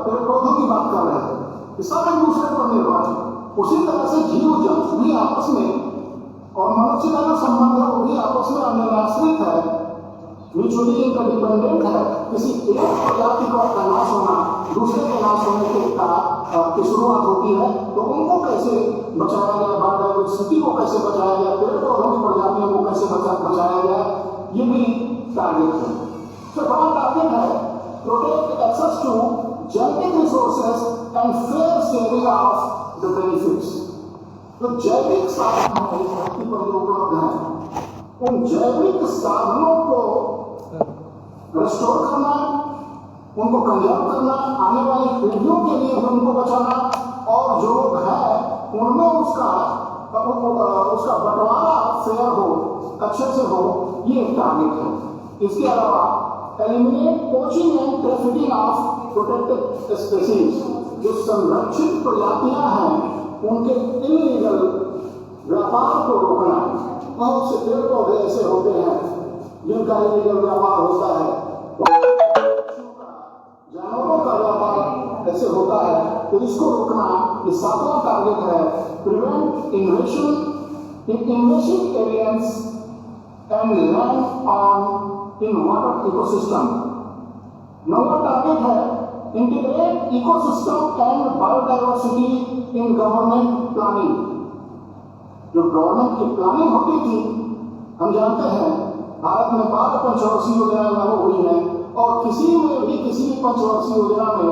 पेड़ पौधों की बात कर रहे हैं, सब एक दूसरे पर निर्भर है। उसी तरह से जीव जंतु भी आपस में, और मनुष्य का जो संबंध है वो भी आपस में अन्योन्याश्रित है, म्यूचुअली इंटरडिपेंडेंट है। किसी एक प्रजाति का नाश होना दूसरे के नाश होने की शुरुआत होती है, तो उनको कैसे बचाया जाए, बायोडाइवर्सिटी को कैसे बचाया जाए, पेड़ पौधों की प्रजातियों को कैसे बचाया जाए, ये भी टारगेट है। तो बड़ा टारगेट है protect access to genetic resources and fair sharing of the benefits. तो जैविक साधन है इस धरती पर जो उपलब्ध है, उन जैविक साधनों को रिस्टोर करना, उनको कंजर्व करना, आने वाली पीढ़ियों के लिए उनको बचाना, और जो है उनमें उसका बंटवारा फेयर हो, अच्छे से हो, ये एक टारगेट है। इसके अलावा eliminate poaching and trafficking of protected species. जो संरक्षित प्रजातियां हैं उनके इलीगल व्यापार को रोकना। बहुत से पेड़ पौधे ऐसे होते हैं जिनका इलीगल व्यापार होता है, जानवरों का व्यापार ऐसे होता है, तो इसको रोकना ये सातवां टारगेट है। Prevent invasive aliens and land on in water ecosystem. नौवां टारगेट है integrate ecosystem and biodiversity in government planning. जो गवर्नमेंट की प्लानिंग होती थी, हम जानते हैं भारत में 12 पंचवर्षीय योजनाएं लागू हुई हैं, और किसी में भी किसी पंचवर्षीय योजना में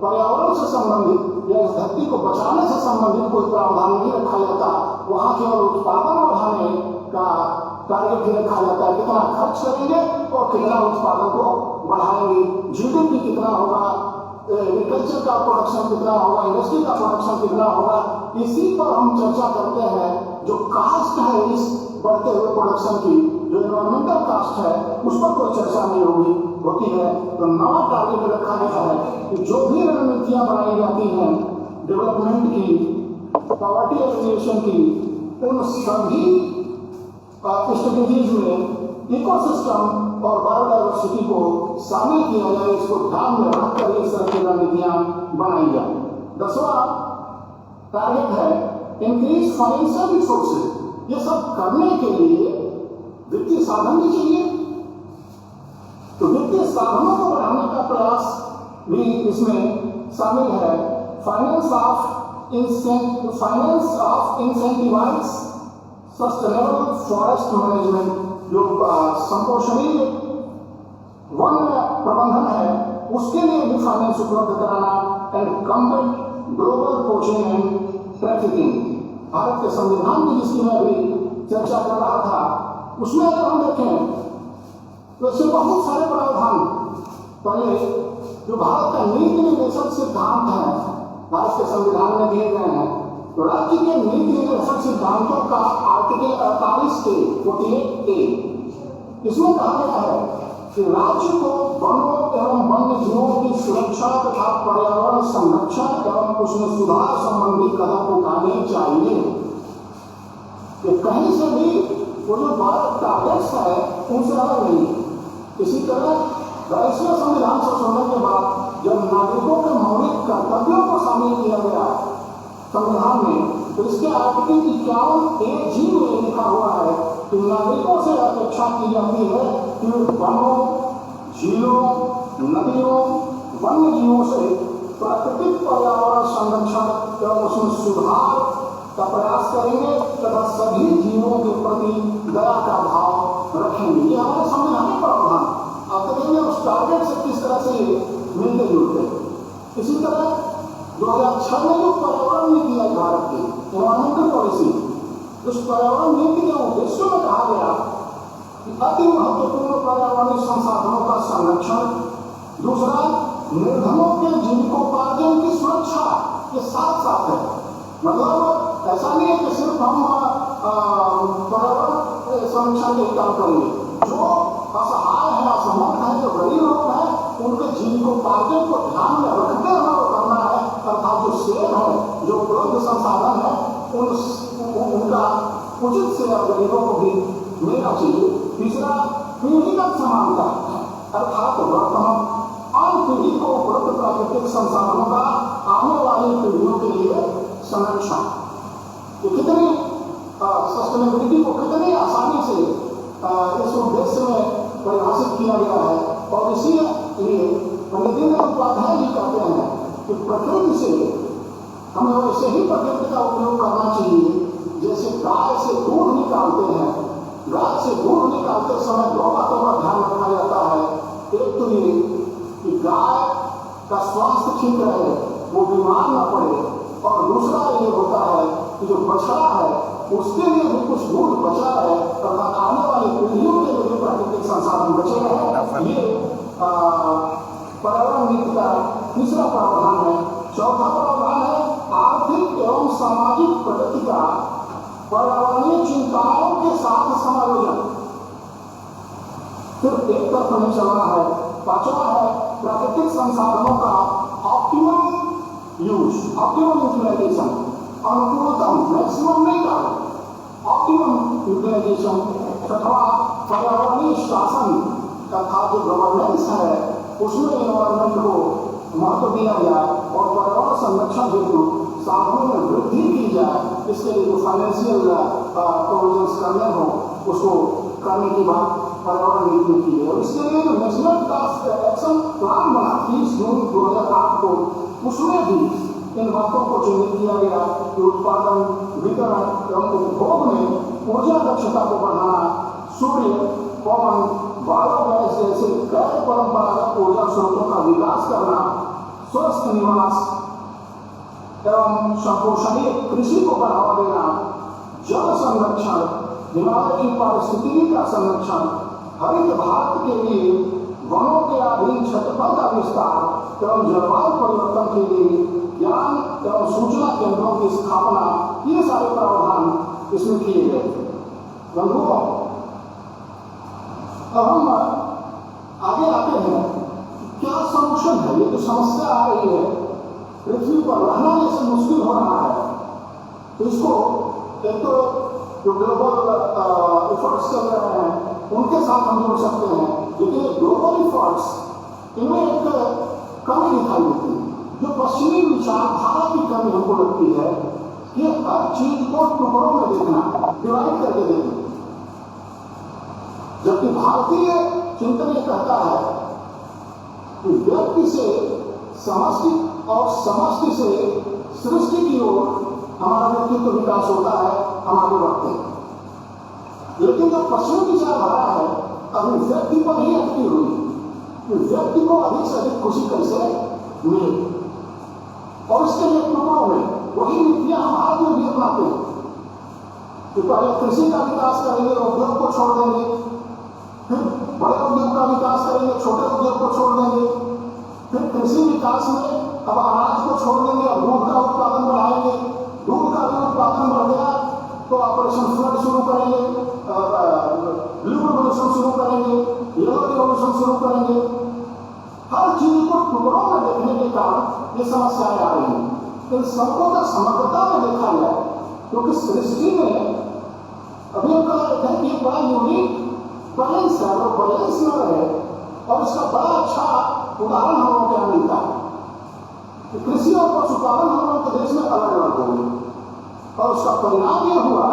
पर्यावरण से संबंधित या इस धरती को बचाने से संबंधित कोई प्रावधान नहीं रखा जाता। वहां केवल उत्पादन बढ़ाने का टारगेट ही रखा जाता है, कितना खर्च करेंगे और कितना उत्पादन को बढ़ाएंगे, जीडीपी कितना होगा, एग्रीकल्चर का प्रोडक्शन कितना होगा, इंडस्ट्री का प्रोडक्शन कितना होगा। इसी पर हम चर्चा करते हैं। जो कास्ट है इस बढ़ते हुए प्रोडक्शन की, जो एनवायरमेंटल कास्ट है, उस पर कोई चर्चा नहीं होती है। तो नवा टारगेट रखा गया है कि जो भी रणनीतियां बनाई जाती हैं डेवलपमेंट की, पॉवर्टी एलिमिनेशन की, उन सभी स्ट्रेटेजीज में इकोसिस्टम और बायोडाइवर्सिटी को शामिल किया जाए, इसको ध्यान में रखकर इस तरह की रणनीतियां बनाई जाए। 10वां टारगेट है इंक्रीज फाइनेंशियल रिसोर्सेज। ये सब करने के लिए वित्तीय साधन भी चाहिए, तो वित्तीय साधनों को बढ़ाने का प्रयास भी इसमें शामिल है। Finance of incentivise sustainable forest management. जो संपोषणीय वन प्रबंधन है, उसके लिए भी फाइनेंस उपलब्ध कराना। And combat global poaching and trafficking. Bharat के संविधान की जिसकी मैं अभी चर्चा कर रहा था, उसमें अगर हम देखें तो ऐसे बहुत सारे प्रावधान पहले जो भारत का नीति निर्देशक सिद्धांत है भारत के संविधान में दिए गए हैं। तो राज्य के नीति निर्देशक सिद्धांतों का आर्टिकल 48A इसमें कहा गया है कि राज्य को वनों एवं वन्य जीवों की सुरक्षा तथा पर्यावरण संरक्षण एवं उसमें सुधार संबंधी कदम उठाने चाहिए। कि कहीं से भी वो जो 12 टारगेट्स है उनसे अलग नहीं है। इसी तरह 22वें संविधान संशोधन के बाद जब नागरिकों के मौलिक कर्तव्यों को शामिल किया गया संविधान में, तो इसके आर्टिकल 51A में लिखा हुआ है कि नागरिकों से अपेक्षा की जाती है कि वनों, झीलों, नदियों, वन्य जीवों से प्राकृतिक पर्यावरण संरक्षण एवं उसमें सुधार का प्रयास करेंगे तथा सभी जीवों के प्रति दया का भाव रखेंगे। ये हमारे संविधानिक प्रावधान। आप कहेंगे उस टारगेट से किस तरह से मिलते जुलते। इसी तरह 2006 में जो पर्यावरण नीति आई भारत की एनवायरमेंटल पॉलिसी, उस पर्यावरण नीति के उद्देश्यों में कहा गया कि अति महत्वपूर्ण पर्यावरणीय संसाधनों का संरक्षण, दूसरा निर्धनों के जीविकोपार्जन की सुरक्षा के साथ साथ है। मतलब ऐसा नहीं है कि सिर्फ हम पर्यावरण संरक्षण के काम करेंगे। जो असहाय है, असमर्थ है, जो गरीब लोग हैं, उनके जीविकोपार्जन को ध्यान में रखते हुए करना है। अर्थात जो सेब है, जो उपलब्ध संसाधन है, उनका उचित सेवा गरीबों को भी मिलना चाहिए। तीसरा पीढ़ीगत समानता, अर्थात वर्तमान पीढ़ी को उपलब्ध प्राकृतिक संसाधनों का आने वाली पीढ़ियों के लिए संरक्षण। तो कितनी सस्टेनेबिलिटी को कितनी आसानी से इस उद्देश्य में परिभाषित किया गया है। और इसीलिए पंडित दीनदयाल उपाध्याय जी कहते हैं कि प्रकृति से हमें वैसे ही प्रकृति का उपयोग करना चाहिए जैसे गाय से दूध निकालते हैं। गाय से दूध निकालते समय 2 बातों का ध्यान रखा जाता है। एक तो ये कि गाय का स्वास्थ्य ठीक रहे, वो बीमार न पड़े, और दूसरा ये होता है कि जो बछड़ा है उसके लिए भी कुछ दूध बचा है तथा आने वाली पीढ़ियों के लिए भी प्राकृतिक संसाधन बचे रहे। ये पर्यावरण नीति का तीसरा प्रावधान है। चौथा प्रावधान है आर्थिक एवं सामाजिक प्रगति का पर्यावरणीय चिंताओं के साथ समायोजन। सिर्फ एक तरफ नहीं चलना है। पांचवा है प्राकृतिक संसाधनों का ऑप्टिमम यूज, ऑप्टिमम यूटिलाइजेशन, अनुकूलतम, मैक्सिमम नहीं डाले, ऑप्टिमम यूटिलाइजेशन। छठवा पर्यावरणीय शासन तथा जो गवर्नेंस है उसमें एनवायरमेंट को महत्व दिया जाए और पर्यावरण संरक्षण हेतु साधनों में वृद्धि की जाए। इसके लिए जो फाइनेंशियल प्रोविजंस करने हो उसको करने की बात पर्यावरण नीति में की है। और इसके लिए जो नेशनल टास्क एक्शन प्लान बना 30 जून 2008 को, उसमें भी इन बातों को चिन्हित किया गया कि उत्पादन, वितरण एवं उपभोग में ऊर्जा दक्षता को बढ़ाना, सूर्य, पवन, बायोगैस जैसे गैर परंपरागत ऊर्जा स्रोतों का विकास करना, स्वस्थ निवास एवं संपोषणीय कृषि को बढ़ावा देना, जल संरक्षण, हिमालय की पारिस्थितिकी का संरक्षण, हरित भारत के लिए वनों के अधीन क्षेत्रफल का विस्तार एवं जलवायु परिवर्तन के लिए ज्ञान एवं सूचना केंद्रों की स्थापना, ये सारे प्रावधान इसमें किए गए। बंधुओं, अब हम आगे आते हैं क्या सॉल्यूशन है। ये जो समस्या आ रही है, पृथ्वी पर रहना जैसे मुश्किल हो रहा है, तो इसको एक तो जो ग्लोबल एफर्ट्स चल रहे हैं उनके साथ हम जुड़ सकते हैं, लेकिन ये ग्लोबल एफर्ट्स इनमें एक कमी दिखाई देती है। जो पश्चिमी विचारधारा की कमी हमको लगती है कि हर चीज को टुकड़ों में देखना, डिवाइड करके देखना, जबकि भारतीय चिंतन ये कहता है कि व्यक्ति से समष्टि और समष्टि से सृष्टि की ओर हमारा व्यक्तित्व विकास होता है, हम आगे बढ़ते हैं। लेकिन जो पश्चिमी विचारधारा है अभी व्यक्ति पर ही अटकी हुई कि व्यक्ति को अधिक से अधिक खुशी कैसे मिले, और इसके लिए टुकड़ों में वही नीतियां हम भारत में भी अपनाते हैं कि पहले कृषि का विकास करेंगे, उद्योग को छोड़ देंगे, फिर बड़े उद्योग को छोड़ देंगे, फिर कृषि विकास में अब अनाज को छोड़ देंगे, अब दूध का उत्पादन बढ़ाएंगे, दूध का भी उत्पादन बढ़ गया तो ऑपरेशन फ्लड शुरू करेंगे, ब्लू रिवोल्यूशन शुरू करेंगे, येलो रिवोल्यूशन शुरू करेंगे। हर चीज को टुकड़ों में देखने के कारण ये समस्याएं आ रही हैं। इन सबको अगर समग्रता में देखा जाए, क्योंकि सृष्टि में अभी हम कह रहे थे कि एक बड़ा यूनिक बैलेंस है, और बैलेंस न रहे, और इसका बड़ा अच्छा उदाहरण हम लोगों को यहाँ मिलता है कि कृषि और पशुपालन हम लोगों के देश में अलग अलग हो गए, और उसका परिणाम यह हुआ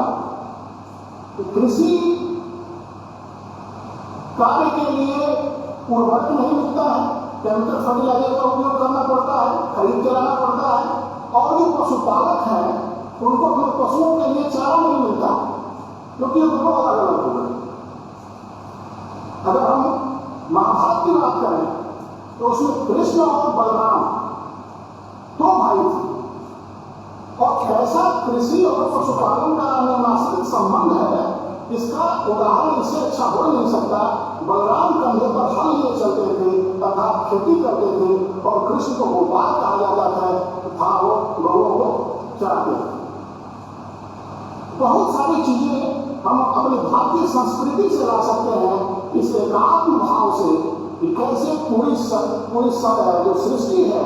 कि कृषि कार्य के लिए उर्वरक नहीं मिलता है, केमिकल फर्टिलाइजर का उपयोग करना पड़ता है, खरीद के लाना पड़ता है, और जो पशुपालक हैं उनको अपने पशुओं के लिए चारा नहीं मिलता, क्योंकि ये दोनों अलग अलग हो गए। अगर हम महाभारत की बात करें तो उसमें कृष्ण और बलराम दो भाई थे, और कैसा कृषि और पशुपालन का अन्योन्याश्रित संबंध है, इसका उदाहरण इससे अच्छा हो नहीं सकता। बलराम कंधे पर हल लिए चलते थे, अर्थात खेती करते थे, और कृष्ण को गोपाल कहा जाता था, वो गौओं को चराते थे। बहुत सारी चीजें हम अपनी भारतीय संस्कृति से ला सकते हैं, इस एकात्म भाव से कि कैसे पूरी जो सृष्टि है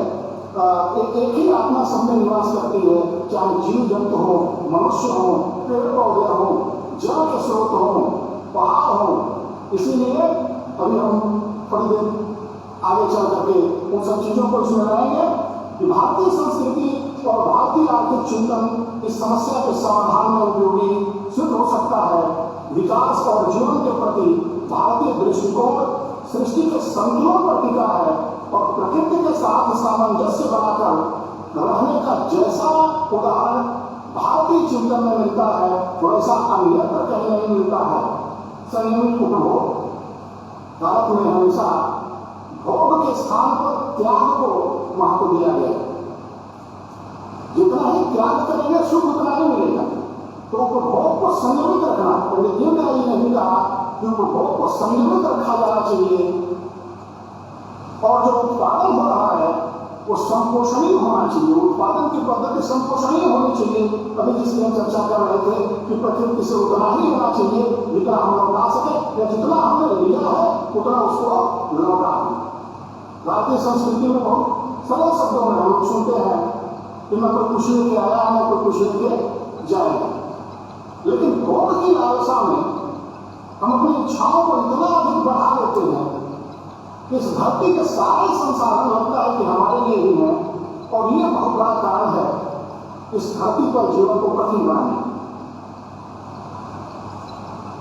एक ही आत्मा सब में निवास करती है, चाहे जीव जंतु हो, मनुष्य हो, पेड़ पौधे हो, जल के स्रोत हो, पहाड़ हो। इसीलिए अभी हम थोड़ी देर आगे चल करके उन सब चीजों को इसमें लाएंगे कि भारतीय संस्कृति और भारतीय आर्थिक चिंतन इस समस्या के समाधान में उपयोगी सिद्ध हो सकता है। विकास और जीवन के प्रति भारतीय दृष्टिकोण सृष्टि के संतुलन पर टिका है, और प्रकृति के साथ सामंजस्य बनाकर रहने का जैसा उदाहरण भारतीय चिंतन में मिलता है, वैसा अन्यत्र कहीं नहीं मिलता है। संयमित उपभोग, भारत में हमेशा भोग के स्थान पर त्याग को महत्व दिया गया। जितना ही त्याग करेंगे सुख उतना ही मिलेगा। तो उपभोग को संयमित रखना, पंडित दीनदयाल जी ने भी कहा कि उपभोग को संयमित रखा जाना चाहिए, और जो उत्पादन हो रहा है वो संपोषणीय होना चाहिए, उत्पादन की पद्धति संपोषणीय होनी चाहिए। अभी जिसकी हम चर्चा कर रहे थे कि प्रकृति से उतना ही होना चाहिए जितना हम लौटा सके, या जितना हमने लिया है उतना उसको लौटा दें। भारतीय संस्कृति में बहुत सरल शब्दों में हम लोग सुनते हैं कि न कोई कुछ लेके आया, न कोई कुछ लेके जाएगा, लेकिन भोग की लालसा में हम अपनी इच्छाओं को इतना अधिक बढ़ा देते हैं कि इस धरती के सारे संसाधन लगता है कि हमारे लिए ही है, और ये बहुत बड़ा कारण है इस धरती पर जीवन को कठिन बनाने।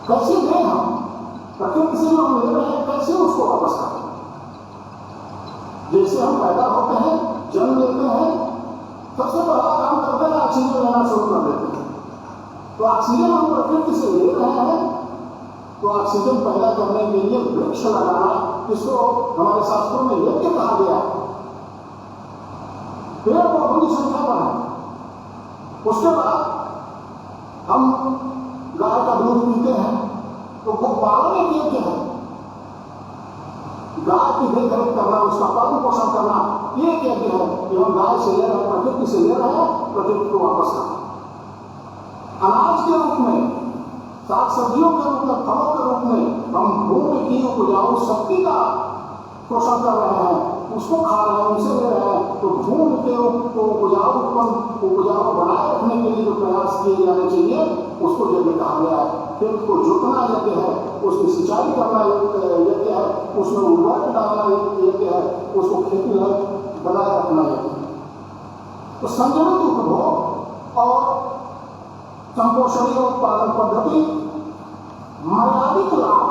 कैसे दें हम प्रकृति से जो हम ले रहे हैं, कैसे उसको वापस करें? जैसे हम पैदा होते हैं, जन्म लेते हैं, सबसे पहला काम करते हैं ऑक्सीजन लेना शुरू कर देते हैं। तो ऑक्सीजन हम प्रकृति से ले रहे हैं, तो ऑक्सीजन पैदा करने के लिए वृक्ष लगाना, इसको हमारे शास्त्रों में यज्ञ कहा गया। पेड़ पौधों की संख्या बढ़ाए, उसके बाद हम गाय का दूध पीते हैं, तो गोपालन एक यज्ञ है। गाय की देखरेख करना, उसका पालन पोषण करना, ये एक यज्ञ है कि हम गाय से ले रहे हैं, प्रकृति से ले रहे हैं, प्रकृति को वापस करना। अनाज के रूप में, साग सब्जियों के रूप में, फलों के रूप में हम भूमि की उपजाऊ शक्ति का पोषण कर रहे हैं, उसको खा रहे हैं, उनसे ले रहे हैं। तो भूमि के उपजाऊ बनाए रखने के लिए जो प्रयास किए जाने चाहिए उसको यज्ञ कहा गया है। खेत को जोतना यज्ञ है, उसकी सिंचाई करना यज्ञ है, उसमें उर्वरक डालना यज्ञ है, उसको खेती बनाए रखना यज्ञ है। तो संयमित उपभोग और संपोषणीय उत्पादन पद्धति, मर्यादित लाभ,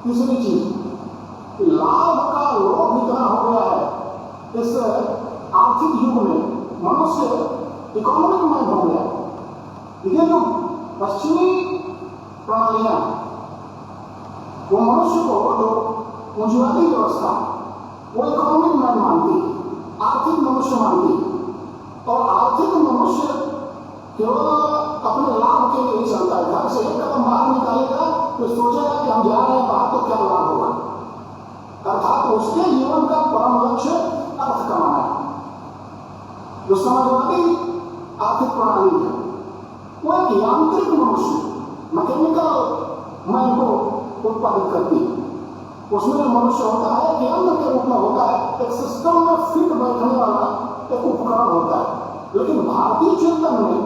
तीसरी चीज लाभ का लोभ इतना हो गया है इस आर्थिक युग में, मनुष्य इकोनॉमिक मैन हो गया। ये जो पश्चिमी प्रणालियां, वो मनुष्य को जो पूंजीवादी व्यवस्था वो इकोनॉमिक मैन मानती, आर्थिक मनुष्य मानती, और आर्थिक मनुष्य केवल अपने लाभ के लिए चलता है। घर से एक कदम बाहर निकालेगा तो सोचेगा कि हम जा रहे हैं बाहर तो क्या लाभ होगा, अर्थात उसके जीवन का परम लक्ष्य अर्थ कमाना है। जो समाजवादी आर्थिक प्रणाली है वो एक यांत्रिक मनुष्य, मैकेनिकल माइंड को उत्पादित करती है। उसमें जो मनुष्य होता है एक यंत्र के रूप में होता है, एक सिस्टम में फिट बैठने वाला एक उपकरण होता है। लेकिन भारतीय चिंतन में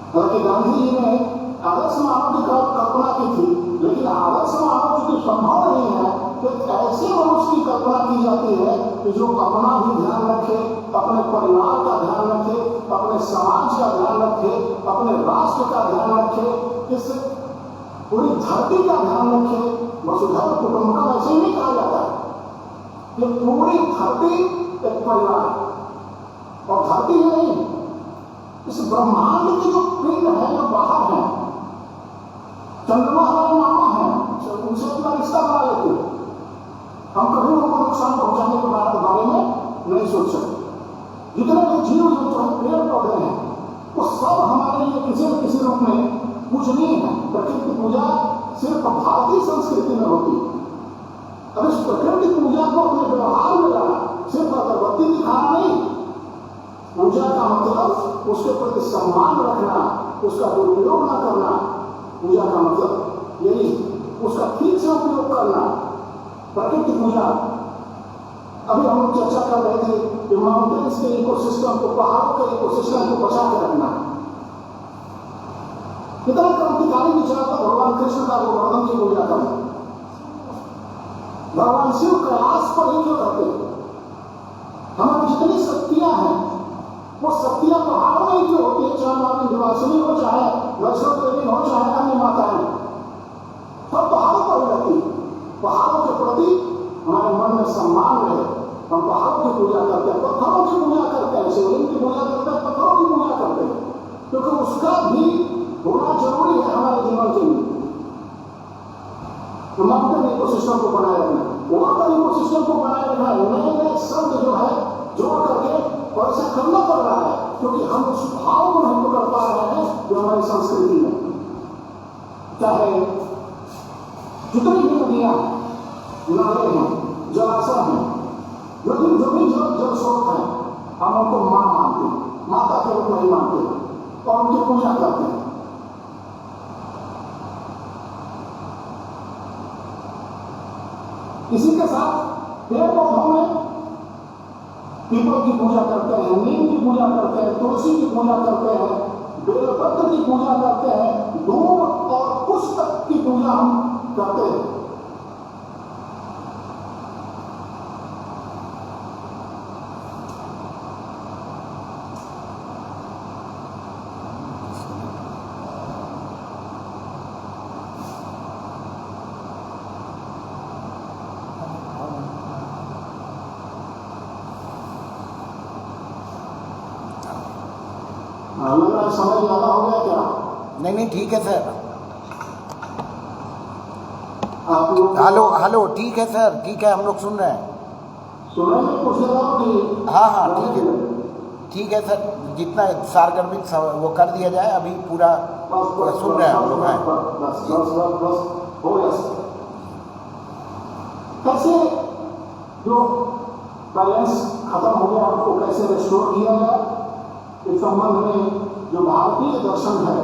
हालांकि गांधी जी ने आदर्श मानव की कल्पना की थी, लेकिन आदर्श मानव की संभव नहीं है तो ऐसे मनुष्य की कल्पना की जाती है कि जो अपना भी ध्यान रखे, अपने परिवार का ध्यान रखे, अपने समाज का ध्यान रखे, अपने राष्ट्र का ध्यान रखे, इस पूरी धरती का ध्यान रखे। वसुधैव कुटुंबकम ऐसे नहीं कहा जाता है। ये पूरी धरती एक परिवार और धरती नहीं, इस ब्रह्मांड के जो पिंड है जो बाहर है, चंद्रमा हमारे मामा है, उनसे अपना रिश्ता बना लेते हैं। हम कभी उनको नुकसान पहुंचाने के बारे में नहीं सोच सकते। जितने भी जीव जंतु हैं, पेड़ पौधे हैं, वो सब हमारे लिए किसी न किसी रूप में पूजनीय है। प्रकृति पूजा सिर्फ भारतीय संस्कृति में होती है। अब इस प्रकृति पूजा को अपने व्यवहार में लाना, सिर्फ अगरबत्ती दिखाना नहीं। पूजा का मतलब उसके प्रति सम्मान रखना, उसका दुरुपयोग न करना। पूजा का मतलब यही, उसका ठीक से उपयोग करना। प्रकृति पूजा, अभी हम चर्चा कर रहे थे कि माउंटेन्स के इकोसिस्टम को, पहाड़ों के इकोसिस्टम को बचा के रखना। कितना क्रांतिकारी विचार था भगवान कृष्ण का गोवर्धन की पूजा करना। भगवान शिव कैलाश पर ही क्यों रहते? हमारी जितनी शक्तियां हैं वो शक्तियां पहाड़ों में ही क्यों होती है? चाहे माता निवासिनी हो, चाहे वैष्णो देवी हो, चाहे अन्य माताएं, सब पहाड़ों पर ही रहती है। पहाड़ों के प्रति हमारे मन में सम्मान रहे। हम पहाड़ों की पूजा करते हैं, पत्थरों की पूजा करते हैं, शिवलिंग की पूजा करते हैं, पत्थरों की पूजा करते हैं, क्योंकि उसका भी होना जरूरी है हमारे जीवन के लिए। तो माउंटेन इकोसिस्टम को बनाए रखना, वाटर इकोसिस्टम को बनाए रखना, नए नए शब्द जो है जोड़ करके, और ऐसा करना पड़ रहा है क्योंकि हम उस भाव को नहीं पकड़ पा रहे हैं जो हमारी संस्कृति में। चाहे जितनी भी नदियां, नाले हैं, जलाशय हैं, जो भी जल स्रोत है, हम उनको मां मानते हैं, माता के रूप में ही मानते हैं और उनकी पूजा करते हैं। इसी के साथ पेड़ पौधों में पीपल की पूजा करते हैं, नीम की पूजा करते हैं, तुलसी की पूजा करते हैं, बेलपत्र की पूजा करते हैं, धूप और पुष्प की पूजा हम करते हैं। लग रहा है समय ज्यादा हो गया क्या? नहीं ठीक है सर। आप लोग हेलो ठीक है सर, ठीक है, हम लोग सुन रहे हैं। सुनेंगे कुछ कि हाँ ठीक है सर, जितना सारगर्भित वो कर दिया जाए। अभी पूरा सुन रहे हैं हम लोग। बस हो गया। कैसे जो बैलेंस खत्म हो गया उसको कैसे रिस्टोर किया जाए, इस संबंध में जो भारतीय दर्शन है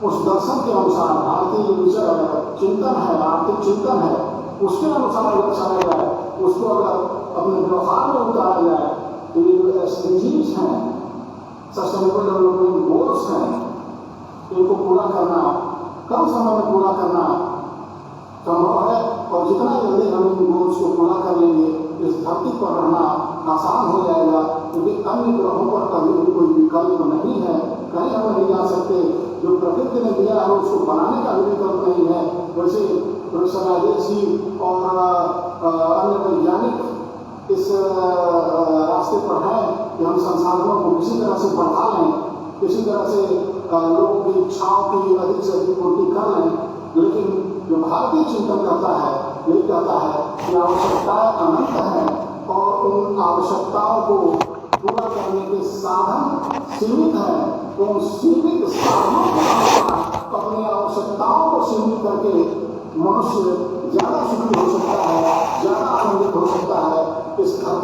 उस दर्शन के अनुसार भारतीय चिंतन है, आर्थिक चिंतन है, उसके अनुसार अगर चला जाए, उसको अगर अपने व्यवहार में उतारा जाए तो ये जो SDGs हैं, सस्टेनेबल डेवलपमेंट गोल्स हैं, इनको पूरा करना, कम समय में पूरा करना संभव है। और जितना जल्दी हम इन गोल्स को पूरा कर लेंगे, इस धरती पर रहना आसान हो जाएगा, क्योंकि अन्य ग्रहों पर कभी भी कोई विकल्प नहीं है, कहीं हम नहीं जा सकते। जो प्रकृति ने दिया है उसको बनाने का भी विकल्प नहीं है। वैसे प्रोफेसर राजेश जी और अन्य वैज्ञानिक इस रास्ते पर हैं कि हम संसाधनों को किसी तरह से बढ़ा लें, किसी तरह से लोगों की इच्छाओं की अधिक से अधिक पूर्ति कर लें। लेकिन जो भारतीय चिंतन करता है, ये कहता है कि आवश्यकताएं अनंत हैं और उन आवश्यकताओं को पूरा करने के साधन सीमित हैं। तो उन सीमित साधनों के अनुसार अपनी आवश्यकताओं को सीमित करके मनुष्य ज्यादा सुखी हो सकता है,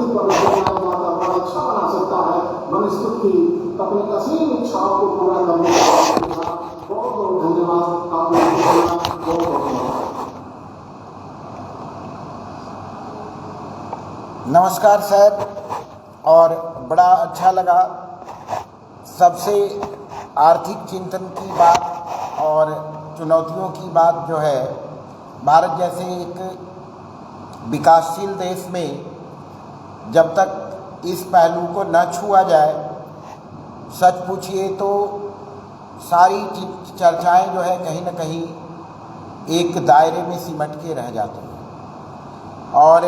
अस्तित्व में जाता बड़ा अच्छा बना सकता है वनस्पति की अपनी असीम इच्छाओं को पूरा करने का। बहुत बहुत धन्यवाद आपने बहुत बहुत धन्यवाद। नमस्कार सर, और बड़ा अच्छा लगा सबसे आर्थिक चिंतन की बात और चुनौतियों की बात जो है। भारत जैसे एक विकासशील देश में जब तक इस पहलू को न छुआ जाए, सच पूछिए तो सारी चर्चाएं जो है कहीं न कहीं एक दायरे में सिमट के रह जाती हैं। और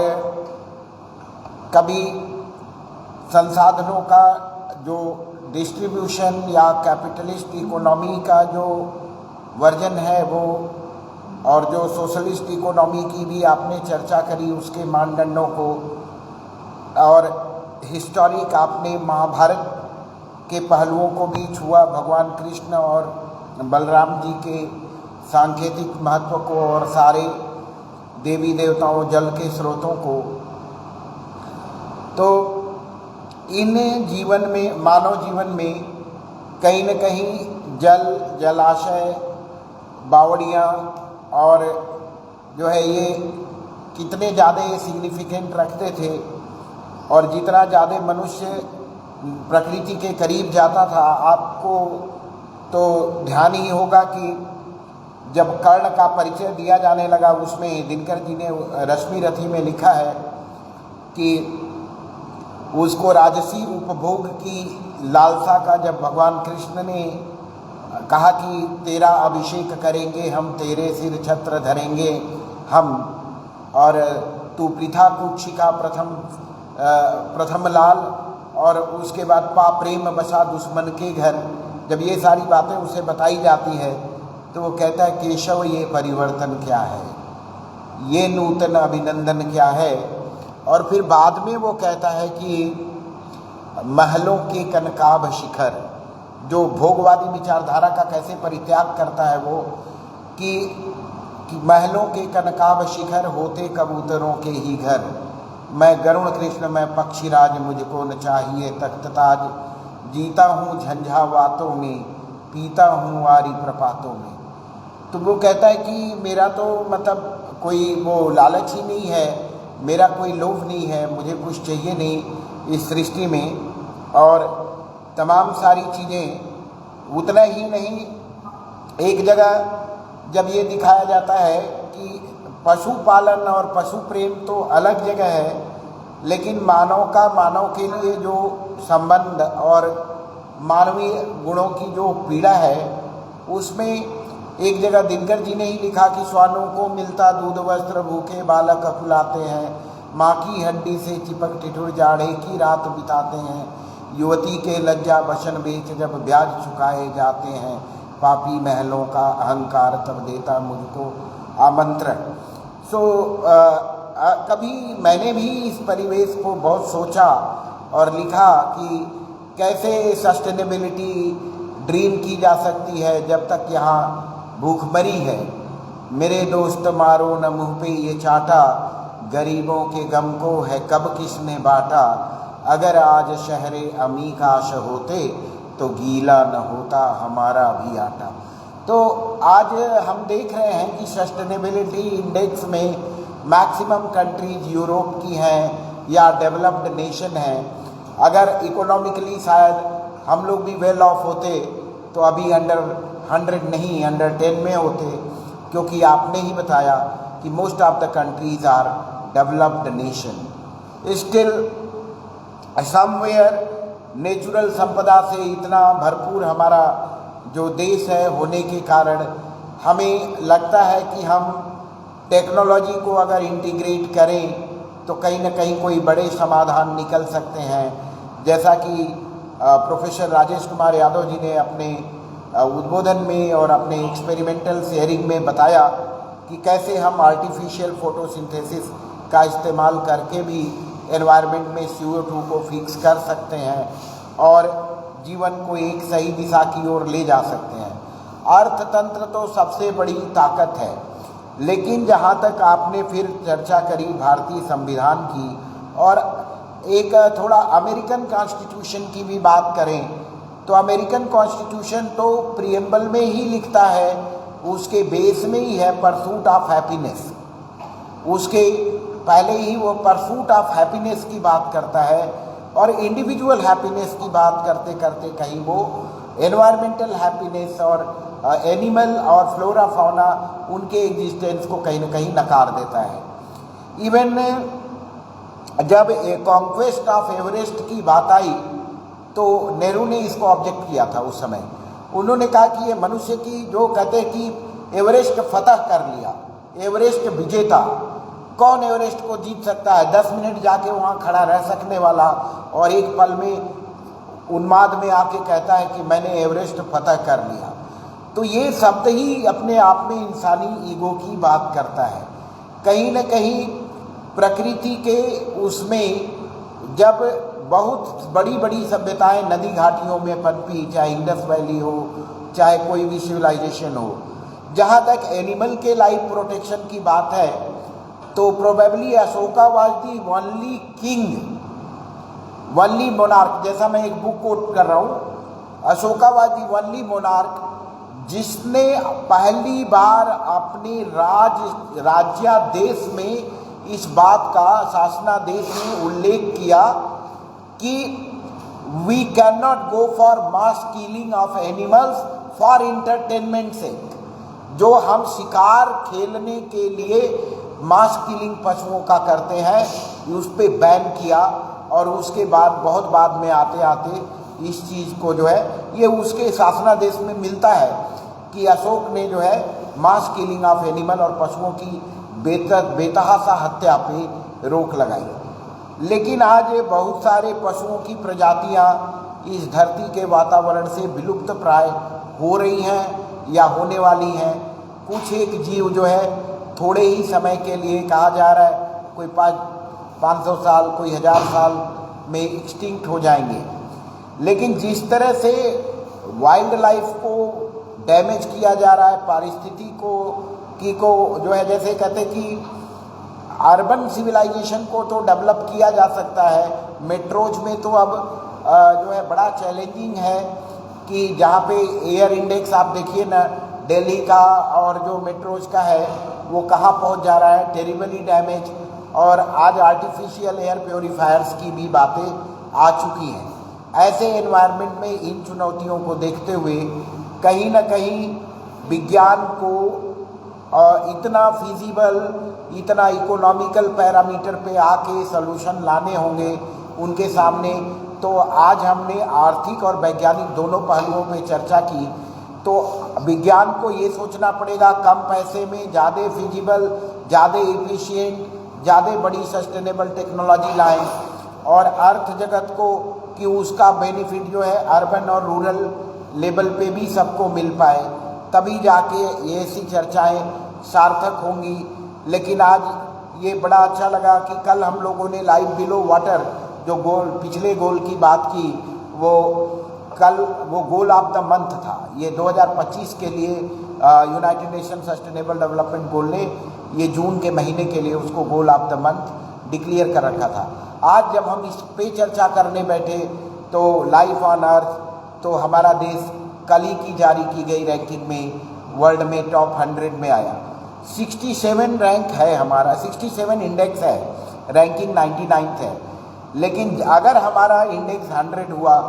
कभी संसाधनों का जो डिस्ट्रीब्यूशन या कैपिटलिस्ट इकोनॉमी का जो वर्जन है वो, और जो सोशलिस्ट इकोनॉमी की भी आपने चर्चा करी उसके मानदंडों को, और हिस्टोरिक आपने महाभारत के पहलुओं को भी छुआ, भगवान कृष्ण और बलराम जी के सांकेतिक महत्व को और सारे देवी देवताओं, जल के स्रोतों को। तो इन जीवन में, मानव जीवन में कहीं न कहीं जल, जलाशय, बावड़ियाँ और जो है ये कितने ज़्यादा सिग्निफिकेंट रखते थे। और जितना ज़्यादा मनुष्य प्रकृति के करीब जाता था, आपको तो ध्यान ही होगा कि जब कर्ण का परिचय दिया जाने लगा, उसमें दिनकर जी ने रश्मि रथी में लिखा है कि उसको राजसी उपभोग की लालसा का जब भगवान कृष्ण ने कहा कि तेरा अभिषेक करेंगे हम, तेरे सिर छत्र धरेंगे हम, और तू पृथा कुक्षिका प्रथम लाल, और उसके बाद पा प्रेम बसा दुश्मन के घर, जब ये सारी बातें उसे बताई जाती है तो वो कहता है केशव ये परिवर्तन क्या है, ये नूतन अभिनंदन क्या है। और फिर बाद में वो कहता है कि महलों के कनकाभ शिखर, जो भोगवादी विचारधारा का कैसे परित्याग करता है वो, कि महलों के कनकाभ शिखर होते कबूतरों के ही घर, मैं गरुण कृष्ण मैं पक्षीराज मुझको न चाहिए तख्त ताज, जीता हूँ झंझावातों में पीता हूँ आरी प्रपातों में। तो वो कहता है कि मेरा तो मतलब कोई वो लालच ही नहीं है, मेरा कोई लोभ नहीं है, मुझे कुछ चाहिए नहीं इस सृष्टि में। और तमाम सारी चीज़ें उतना ही नहीं, एक जगह जब ये दिखाया जाता है कि पशुपालन और पशु प्रेम तो अलग जगह है, लेकिन मानव के लिए जो संबंध और मानवीय गुणों की जो पीड़ा है, उसमें एक जगह दिनकर जी ने ही लिखा कि स्वानों को मिलता दूध वस्त्र भूखे बालक फुलाते हैं, माँ की हड्डी से चिपक टिठुर जाड़े की रात बिताते हैं, युवती के लज्जा बशन बेच जब ब्याज चुकाए जाते हैं, पापी महलों का अहंकार तब देता मुझको आमंत्रण। कभी मैंने भी इस परिवेश को बहुत सोचा और लिखा कि कैसे सस्टेनेबिलिटी ड्रीम की जा सकती है जब तक यहाँ भूखमरी है। मेरे दोस्त मारो न मुँह पे ये चाटा, गरीबों के गम को है कब किसने बांटा, अगर आज शहरे अमी काश होते तो गीला न होता हमारा भी आटा। तो आज हम देख रहे हैं कि सस्टेनेबिलिटी इंडेक्स में मैक्सिमम कंट्रीज यूरोप की हैं या डेवलप्ड नेशन हैं। अगर इकोनॉमिकली शायद हम लोग भी वेल ऑफ होते तो अभी अंडर 100 नहीं, अंडर 10 में होते, क्योंकि आपने ही बताया कि most of the countries are developed nation. Still somewhere natural संपदा से इतना भरपूर हमारा जो देश है होने के कारण हमें लगता है कि हम टेक्नोलॉजी को अगर इंटीग्रेट करें तो कहीं ना कहीं कोई बड़े समाधान निकल सकते हैं। जैसा कि प्रोफेसर राजेश कुमार यादव जी ने अपने उद्बोधन में और अपने एक्सपेरिमेंटल शेयरिंग में बताया कि कैसे हम आर्टिफिशियल फोटोसिंथेसिस का इस्तेमाल करके भी एनवायरनमेंट में CO2 को फिक्स कर सकते हैं और जीवन को एक सही दिशा की ओर ले जा सकते हैं। अर्थतंत्र तो सबसे बड़ी ताकत है, लेकिन जहाँ तक आपने फिर चर्चा करी भारतीय संविधान की, और एक थोड़ा अमेरिकन कॉन्स्टिट्यूशन की भी बात करें तो अमेरिकन कॉन्स्टिट्यूशन तो प्रियम्बल में ही लिखता है, उसके बेस में ही है परसूट ऑफ हैप्पीनेस, उसके पहले ही वो परसूट ऑफ हैप्पीनेस की बात करता है और इंडिविजुअल हैप्पीनेस की बात करते करते कहीं वो एनवायरमेंटल हैप्पीनेस और एनिमल और फ्लोरा फाउना उनके एग्जिस्टेंस को कहीं ना कहीं नकार देता है। इवन जब कॉन्क्वेस्ट ऑफ एवरेस्ट की बात आई तो नेहरू ने इसको ऑब्जेक्ट किया था उस समय। उन्होंने कहा कि ये मनुष्य की जो कहते हैं कि एवरेस्ट फतह कर लिया, एवरेस्ट विजेता, कौन एवरेस्ट को जीत सकता है? 10 मिनट जाके वहाँ खड़ा रह सकने वाला और एक पल में उन्माद में आके कहता है कि मैंने एवरेस्ट फतह कर लिया। तो ये शब्द ही अपने आप में इंसानी ईगो की बात करता है। कहीं न कहीं प्रकृति के उसमें जब बहुत बड़ी बड़ी सभ्यताएं नदी घाटियों में पनपी, चाहे इंडस वैली हो, चाहे कोई भी सिविलाइजेशन हो, जहाँ तक एनिमल के लाइफ प्रोटेक्शन की बात है तो probably Ashoka was the only king, only monarch, जैसा मैं एक बुक कोट कर रहा हूँ, Ashoka was the only monarch जिसने पहली बार अपने राज्यादेश में इस बात का शासनादेश में उल्लेख किया कि we can not go for mass killing of animals for entertainment से। जो हम शिकार खेलने के लिए मास किलिंग पशुओं का करते हैं उस पर बैन किया और उसके बाद बहुत बाद में आते आते इस चीज़ को जो है ये उसके शासनादेश में मिलता है कि अशोक ने जो है मास किलिंग ऑफ एनिमल और पशुओं की बेतहाशा हत्या पे रोक लगाई। लेकिन आज बहुत सारे पशुओं की प्रजातियां इस धरती के वातावरण से विलुप्त प्राय हो रही हैं या होने वाली हैं। कुछ एक जीव जो है थोड़े ही समय के लिए कहा जा रहा है कोई 500 साल, कोई 1000 साल में एक्सटिंक्ट हो जाएंगे। लेकिन जिस तरह से वाइल्ड लाइफ को डैमेज किया जा रहा है, पारिस्थिति को जो है, जैसे कहते हैं कि अर्बन सिविलाइजेशन को तो डेवलप किया जा सकता है, मेट्रोज में तो अब जो है बड़ा चैलेंजिंग है कि जहाँ पे एयर इंडेक्स आप देखिए ना दिल्ली का और जो मेट्रोज का है वो कहाँ पहुँच जा रहा है, टेरिबली डैमेज। और आज आर्टिफिशियल एयर प्योरीफायर्स की भी बातें आ चुकी हैं। ऐसे एनवायरनमेंट में इन चुनौतियों को देखते हुए कहीं ना कहीं विज्ञान को इतना फिजिबल, इतना इकोनॉमिकल पैरामीटर पे आके सॉल्यूशन लाने होंगे उनके सामने। तो आज हमने आर्थिक और वैज्ञानिक दोनों पहलुओं पे चर्चा की। तो विज्ञान को ये सोचना पड़ेगा कम पैसे में ज़्यादा फिजिबल, ज़्यादा एफिशिएंट, ज़्यादा बड़ी सस्टेनेबल टेक्नोलॉजी लाएं और अर्थ जगत को कि उसका बेनिफिट जो है अर्बन और रूरल लेवल पे भी सबको मिल पाए, तभी जाके ये ऐसी चर्चाएं सार्थक होंगी। लेकिन आज ये बड़ा अच्छा लगा कि कल हम लोगों ने लाइफ बिलो वाटर जो गोल, पिछले गोल की बात की, वो कल वो गोल ऑफ द मंथ था। ये 2025 के लिए यूनाइटेड नेशन सस्टेनेबल डेवलपमेंट गोल ने ये जून के महीने के लिए उसको goal of the month declare कर रखा था। आज जब हम इस पे चर्चा करने बैठे तो लाइफ ऑन अर्थ, तो हमारा देश कल ही की जारी की गई रैंकिंग में वर्ल्ड में टॉप 100 में आया। 67 रैंक है हमारा, 67 इंडेक्स है, रैंकिंग 99 है। लेकिन अगर हमारा इंडेक्स 100 हुआ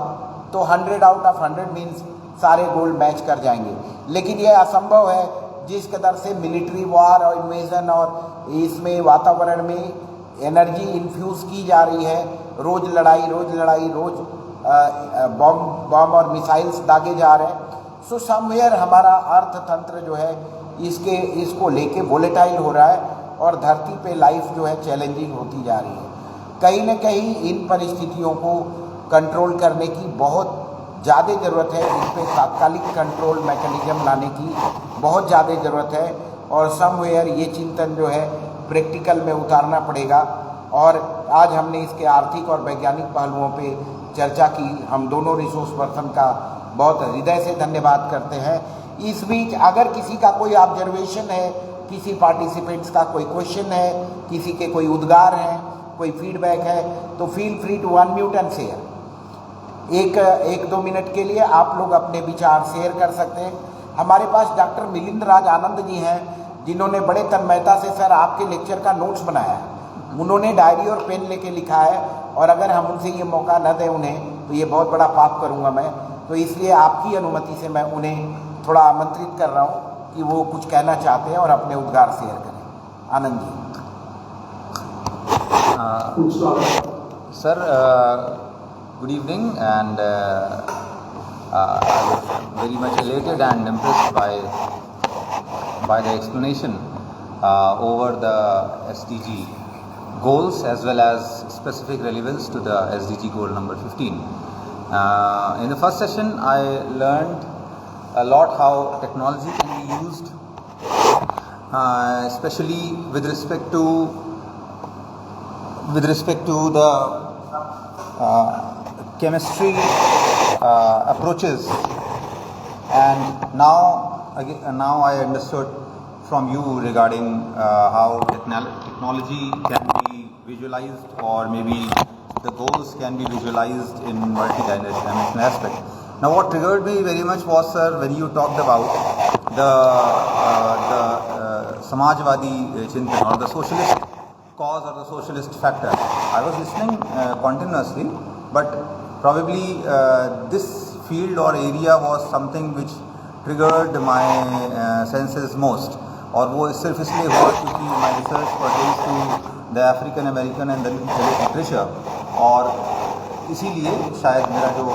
तो 100 आउट ऑफ 100 मीन्स सारे गोल मैच कर जाएंगे। लेकिन यह असंभव है जिस कदर से मिलिट्री वॉर और इन्वेजन और इसमें वातावरण में एनर्जी इन्फ्यूज़ की जा रही है। रोज़ लड़ाई, रोज़ बॉम्ब और मिसाइल्स दागे जा रहे हैं। सो समवेयर हमारा अर्थतंत्र जो है इसको लेके वोलेटाइल हो रहा है और धरती पे लाइफ जो है चैलेंजिंग होती जा रही है। कहीं न कहीं इन परिस्थितियों को कंट्रोल करने की बहुत ज़्यादा ज़रूरत है। इन पे तात्कालिक कंट्रोल मैकेनिज्म लाने की बहुत ज़्यादा ज़रूरत है और समवेयर ये चिंतन जो है प्रैक्टिकल में उतारना पड़ेगा। और आज हमने इसके आर्थिक और वैज्ञानिक पहलुओं पे चर्चा की। हम दोनों रिसोर्स पर्सन का बहुत हृदय से धन्यवाद करते हैं। इस बीच अगर किसी का कोई ऑब्जर्वेशन है किसी पार्टिसिपेंट्स का कोई क्वेश्चन है, किसी के कोई उद्गार हैं, कोई फीडबैक है, तो feel free to unmute and share. एक 2 मिनट के लिए आप लोग अपने विचार शेयर कर सकते हैं। हमारे पास डॉक्टर मिलिंद राज आनंद जी हैं, जिन्होंने बड़े तन्मयता से सर आपके लेक्चर का नोट्स बनाया है। उन्होंने डायरी और पेन लेके लिखा है, और अगर हम उनसे ये मौका न दें उन्हें, तो ये बहुत बड़ा पाप करूँगा मैं। तो इसलिए आपकी अनुमति से मैं उन्हें थोड़ा आमंत्रित कर रहा हूँ कि वो कुछ कहना चाहते हैं और अपने उद्गार शेयर करें। Anand ji. Sir, good evening, and I was very much elated and impressed by the explanation over the SDG goals as well as specific relevance to the SDG goal number 15. In the first session, I learned a lot how technology can be used, especially with respect to the chemistry approaches, and now I understood from you regarding how technology can be visualized, or maybe the goals can be visualized in multi-dimensional aspect. Now what triggered me very much was, sir, when you talked about the Samajwadi Chintan, or the socialist cause, or the socialist factor. I was listening continuously, but probably this field or area was something which triggered my senses most. और वो सिर्फ इसलिए हुआ क्योंकि my research pertains to the African American and the literature, और इसीलिए शायद मेरा जो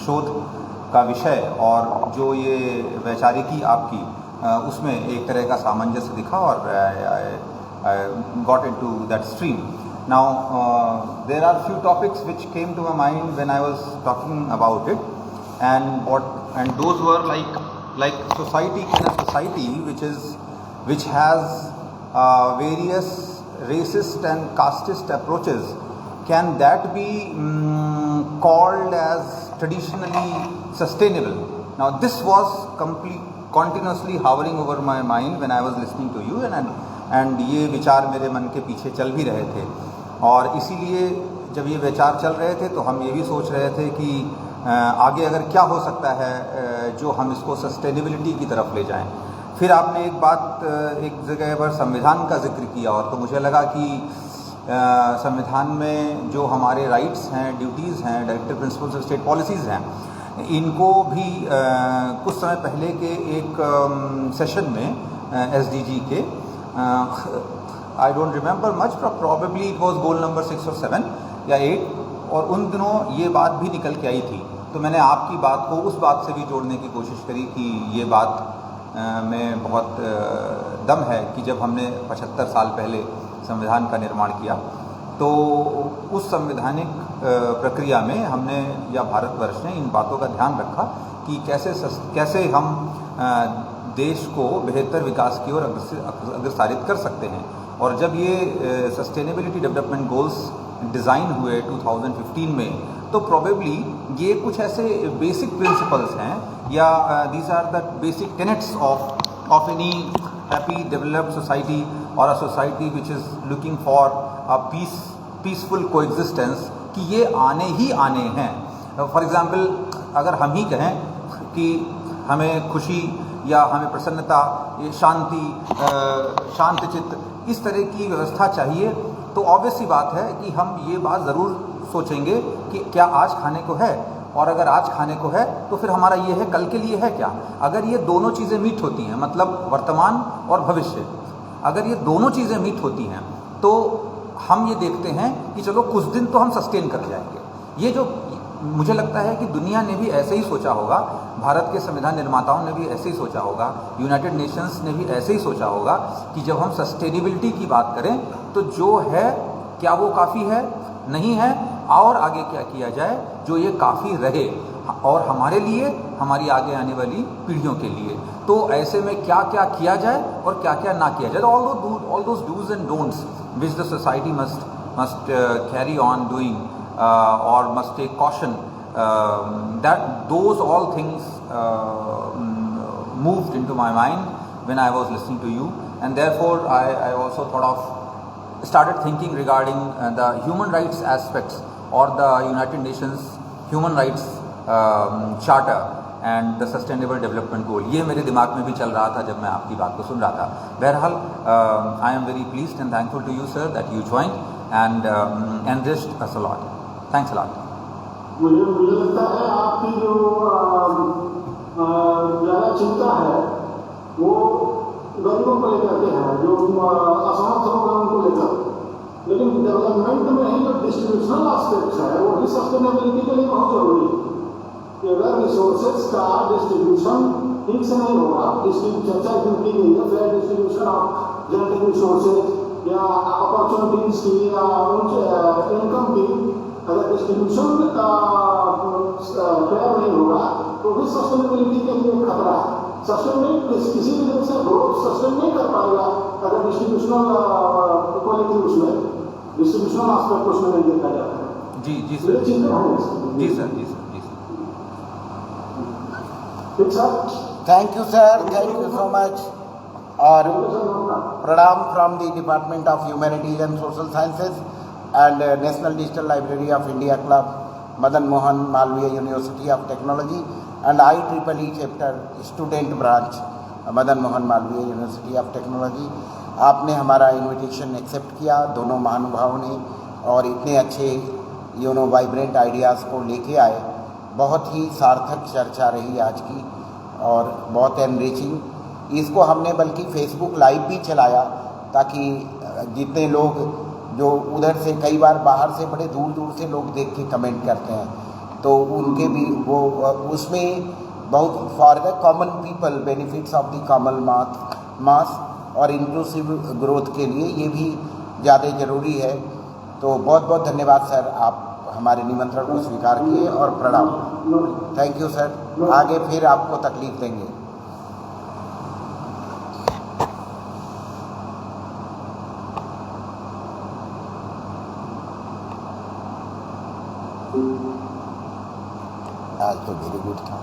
शोध का विषय और जो ये वैचारिकी आपकी उसमें एक तरह का सामंजस्य दिखा, और I got into that stream. Now there are few topics which came to my mind when I was talking about it, and those were like society in a society which has various racist and casteist approaches. Can that be called as traditionally sustainable? Now this was continuously hovering over my mind when I was listening to you, and ये विचार मेरे मन के पीछे चल भी रहे थे। और इसीलिए जब ये विचार चल रहे थे तो हम ये भी सोच रहे थे कि आगे अगर क्या हो सकता है जो हम इसको सस्टेनेबिलिटी की तरफ ले जाएं। फिर आपने एक बात एक जगह पर संविधान का जिक्र किया, और तो मुझे लगा कि संविधान में जो हमारे राइट्स हैं, ड्यूटीज़ हैं, directive principles of state policies हैं, इनको भी कुछ समय पहले के एक सेशन में SDG के I don't remember much, but probably it was goal number 6 or 7 या 8, और उन दिनों ये बात भी निकल के आई थी। तो मैंने आपकी बात को उस बात से भी जोड़ने की कोशिश करी कि ये बात में बहुत दम है कि जब हमने 75 साल पहले संविधान का निर्माण किया, तो उस संवैधानिक प्रक्रिया में हमने या भारतवर्ष ने इन बातों का ध्यान रखा कि कैसे हम देश को बेहतर विकास की ओर अग्रसारित कर सकते हैं। और जब ये सस्टेनेबिलिटी डेवलपमेंट गोल्स डिज़ाइन हुए 2015 में, तो प्रोबेबली ये कुछ ऐसे बेसिक प्रिंसिपल्स हैं, या these are the basic tenets of any happy developed society, और a society which is looking for a peaceful coexistence, कि ये आने ही आने हैं। फॉर एग्ज़ाम्पल, अगर हम ही कहें कि हमें खुशी या हमें प्रसन्नता, ये शांतिचित्त, इस तरह की व्यवस्था चाहिए, तो ऑब्वियस सी बात है कि हम ये बात ज़रूर सोचेंगे कि क्या आज खाने को है, और अगर आज खाने को है तो फिर हमारा ये है, कल के लिए है क्या। अगर ये दोनों चीज़ें मीट होती हैं, मतलब वर्तमान और भविष्य, अगर ये दोनों चीज़ें मीट होती हैं, तो हम ये देखते हैं कि चलो कुछ दिन तो हम सस्टेन कर जाएंगे। ये जो मुझे लगता है कि दुनिया ने भी ऐसे ही सोचा होगा, भारत के संविधान निर्माताओं ने भी ऐसे ही सोचा होगा, यूनाइटेड नेशंस ने भी ऐसे ही सोचा होगा कि जब हम सस्टेनेबिलिटी की बात करें तो जो है क्या वो काफ़ी है, नहीं है, और आगे क्या किया जाए जो ये काफ़ी रहे, और हमारे लिए, हमारी आगे आने वाली पीढ़ियों के लिए। तो ऐसे में क्या क्या किया जाए और क्या क्या ना किया जाए। All those dos and don'ts which the society must carry on doing or must take caution, that those all things moved into my mind when I was listening to you, and therefore I also started thinking regarding the human rights aspects or the United Nations Human Rights Charter and the Sustainable Development Goal. ये मेरे दिमाग में भी चल रहा था जब मैं आपकी बात को सुन रहा था. बहरहाल I am very pleased and thankful to you, sir, that you joined and enriched us a lot. Thanks a lot. मुझे लगता है आपकी जो ज़्यादा चिंता है वो गरीबों को लेकर के है, जो असमर्थ लोग हैं उनको लेकर, लेकिन डेवलपमेंट में ही जो डिस्ट्रीब्यूशनल एस्पेक्ट्स है वो भी सस्टेनेबिलिटी के लिए बहुत जरूरी है कि अगर रिसोर्सेज का डिस्ट्रीब्यूशन ठीक से नहीं होगा, चर्चा की गई है fair distribution of genetic resources या अपॉर्चुनिटीज की या इनकम की, अगर डिस्ट्रीब्यूशन फेयर नहीं होगा तो भी सस्टेनेबिलिटी के लिए खतरा है. सस्टेनेबिलिटी किसी भी तरह से ग्रोथ सस्टेन नहीं कर पाएगा अगर डिस्ट्रीब्यूशनल इक्वालिटी उसमें डिस्ट्रीब्यूशनल एस्पेक्ट उसमें नहीं देखा जाता है. जी जी सर. जी सर. ठीक sir. Thank you sir, thank you so much. और प्रणाम from the department of humanities and social sciences and National Digital Library of India Club, Madan Mohan Malviya University of Technology and IEEE chapter student branch, Madan Mohan Malviya University of Technology. आपने हमारा invitation accept किया दोनों महानुभावों ने और इतने अच्छे vibrant ideas को लेके आए. बहुत ही सार्थक चर्चा रही आज की और बहुत एनरिचिंग. इसको हमने बल्कि फेसबुक लाइव भी चलाया ताकि जितने लोग जो उधर से कई बार बाहर से बड़े दूर दूर से लोग देख के कमेंट करते हैं तो उनके भी वो उसमें बहुत for the common people benefits of the common mass और इंक्लूसिव ग्रोथ के लिए ये भी ज़्यादा ज़रूरी है. तो बहुत बहुत धन्यवाद सर, आप हमारे निमंत्रण को स्वीकार किए और प्रणाम. Thank you sir. आगे फिर आपको तकलीफ देंगे. आज तो वेरी गुड था.